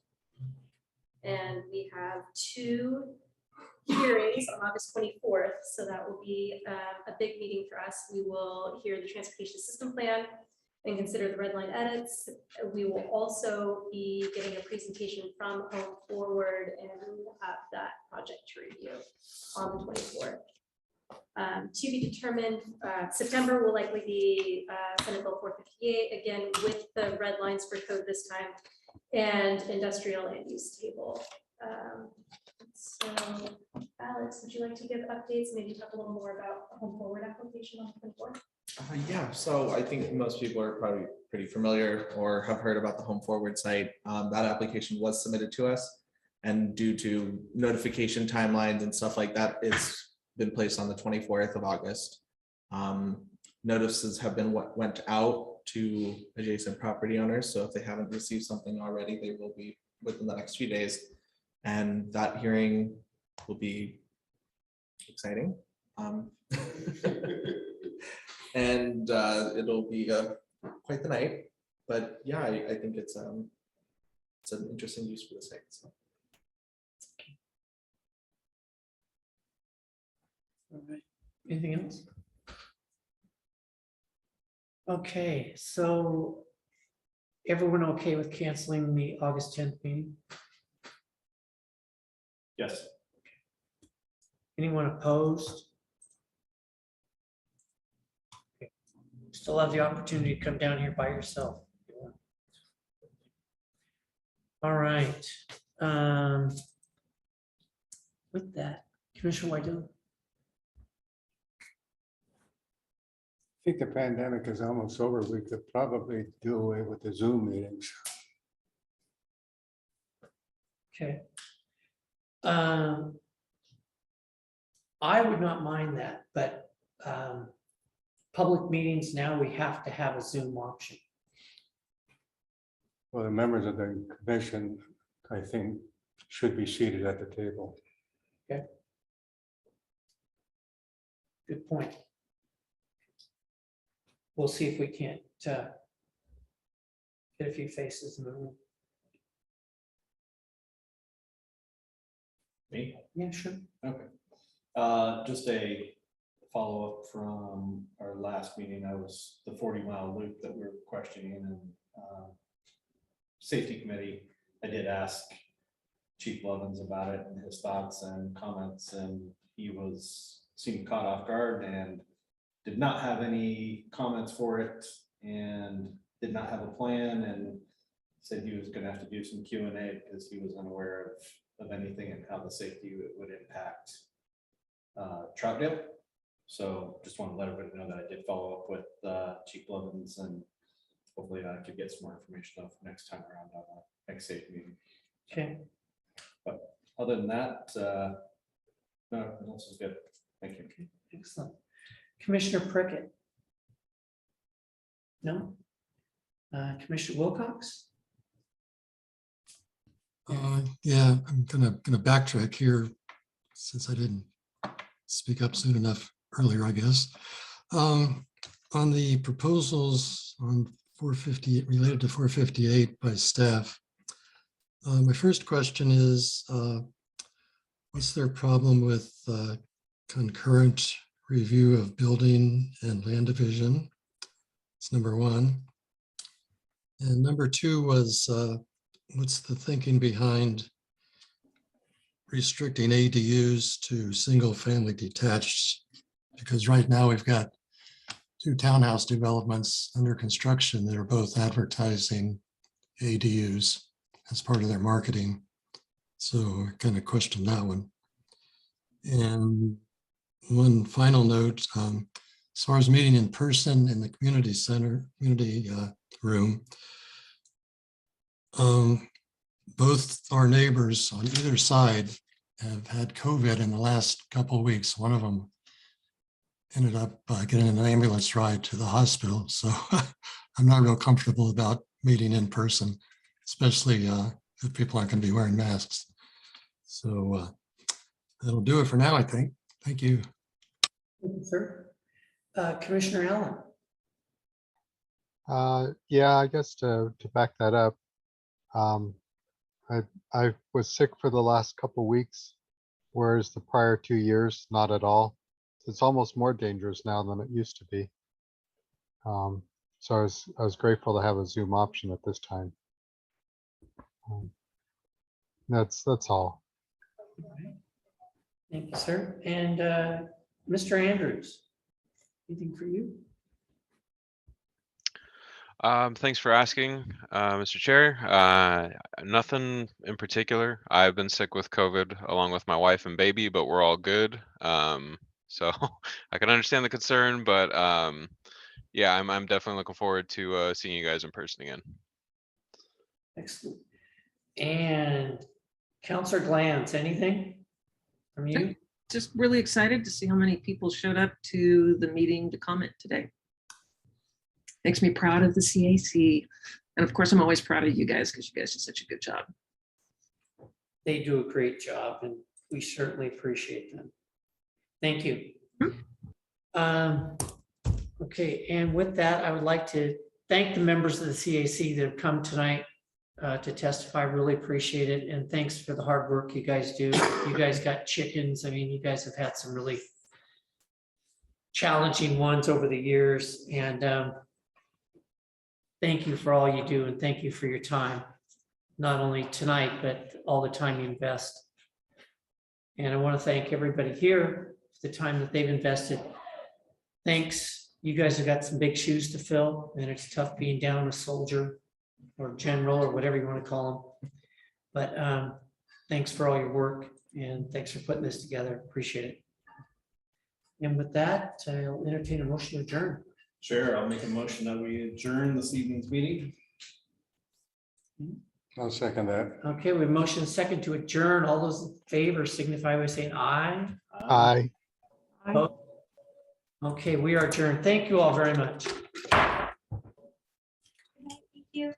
And we have 2 hearings on August 24th. So that will be a big meeting for us. We will hear the transportation system plan and consider the red line edits. We will also be getting a presentation from Home Forward and we will have that project to review on the 24th. To be determined, September will likely be Senate Bill 458, again, with the red lines for code this time, and industrial land use table. So Alex, would you like to give updates, maybe talk a little more about the Home Forward application on the 24th? Yeah, so I think most people are probably pretty familiar or have heard about the Home Forward site. That application was submitted to us, and due to notification timelines and stuff like that, it's been placed on the 24th of August. Notices have been went out to adjacent property owners, so if they haven't received something already, they will be within the next few days. And that hearing will be exciting. And it'll be quite the night, but yeah, I think it's an interesting use for the site. So. All right. Anything else? Okay, so everyone okay with canceling the August 10th meeting? Yes. Anyone opposed? Okay. Still have the opportunity to come down here by yourself. All right. With that, Commissioner Wydell. I think the pandemic is almost over. We could probably do away with the Zoom meetings. Okay. I would not mind that, but public meetings now, we have to have a Zoom option. Well, the members of the commission, I think, should be seated at the table. Okay. Good point. We'll see if we can't get a few faces in the room. Me? Yeah, sure. Okay. Just a follow-up from our last meeting. I was the 40-mile loop that we were questioning, and safety committee. I did ask Chief Lovins about it and his thoughts and comments, and he seemed caught off guard and did not have any comments for it and did not have a plan, and said he was going to have to do some Q&A because he was unaware of anything and how the safety would impact Troutdale. So just want to let everybody know that I did follow up with Chief Lovins, and hopefully I could get some more information of next time around on the next safety meeting. Okay. But other than that, no, everything else is good. Thank you. Okay, excellent. Commissioner Prickett? No? Commissioner Wilcox? Yeah, I'm gonna backtrack here since I didn't speak up soon enough earlier, I guess. On the proposals on 458 related to 458 by staff, my first question is, what's their problem with concurrent review of building and land division? It's number one. And number two was, what's the thinking behind restricting ADUs to single family detached? Because right now we've got two townhouse developments under construction that are both advertising ADUs as part of their marketing. So I kind of question that one. And one final note, as far as meeting in person in the community center, community room, both our neighbors on either side have had COVID in the last couple of weeks. One of them ended up getting an ambulance ride to the hospital. So I'm not real comfortable about meeting in person, especially if people aren't going to be wearing masks. So that'll do it for now, I think. Thank you. Thank you, sir. Commissioner Allen. Yeah, I guess to back that up, I was sick for the last couple weeks, whereas the prior 2 years, not at all. It's almost more dangerous now than it used to be. So I was grateful to have a Zoom option at this time. That's all. Thank you, sir. And Mr. Andrews, anything for you? Thanks for asking, Mr. Chair. Nothing in particular. I've been sick with COVID along with my wife and baby, but we're all good. So I can understand the concern, but yeah, I'm definitely looking forward to seeing you guys in person again. Excellent. And Counselor Glantz, anything from you? Just really excited to see how many people showed up to the meeting to comment today. Makes me proud of the CAC. And of course, I'm always proud of you guys because you guys do such a good job. They do a great job and we certainly appreciate them. Thank you. Okay, and with that, I would like to thank the members of the CAC that have come tonight to testify. Really appreciate it. And thanks for the hard work you guys do. You guys got chickens. I mean, you guys have had some really challenging ones over the years. And thank you for all you do. And thank you for your time, not only tonight, but all the time you invest. And I want to thank everybody here for the time that they've invested. Thanks. You guys have got some big shoes to fill, and it's tough being down a soldier or general or whatever you want to call them. But thanks for all your work and thanks for putting this together. Appreciate it. And with that, I'll entertain a motion to adjourn. Sure, I'll make a motion that we adjourn this evening's meeting. I'll second that. Okay, we have motion second to adjourn. All those in favor signify by saying aye. Aye. Opposed? Okay, we are adjourned. Thank you all very much. Thank you.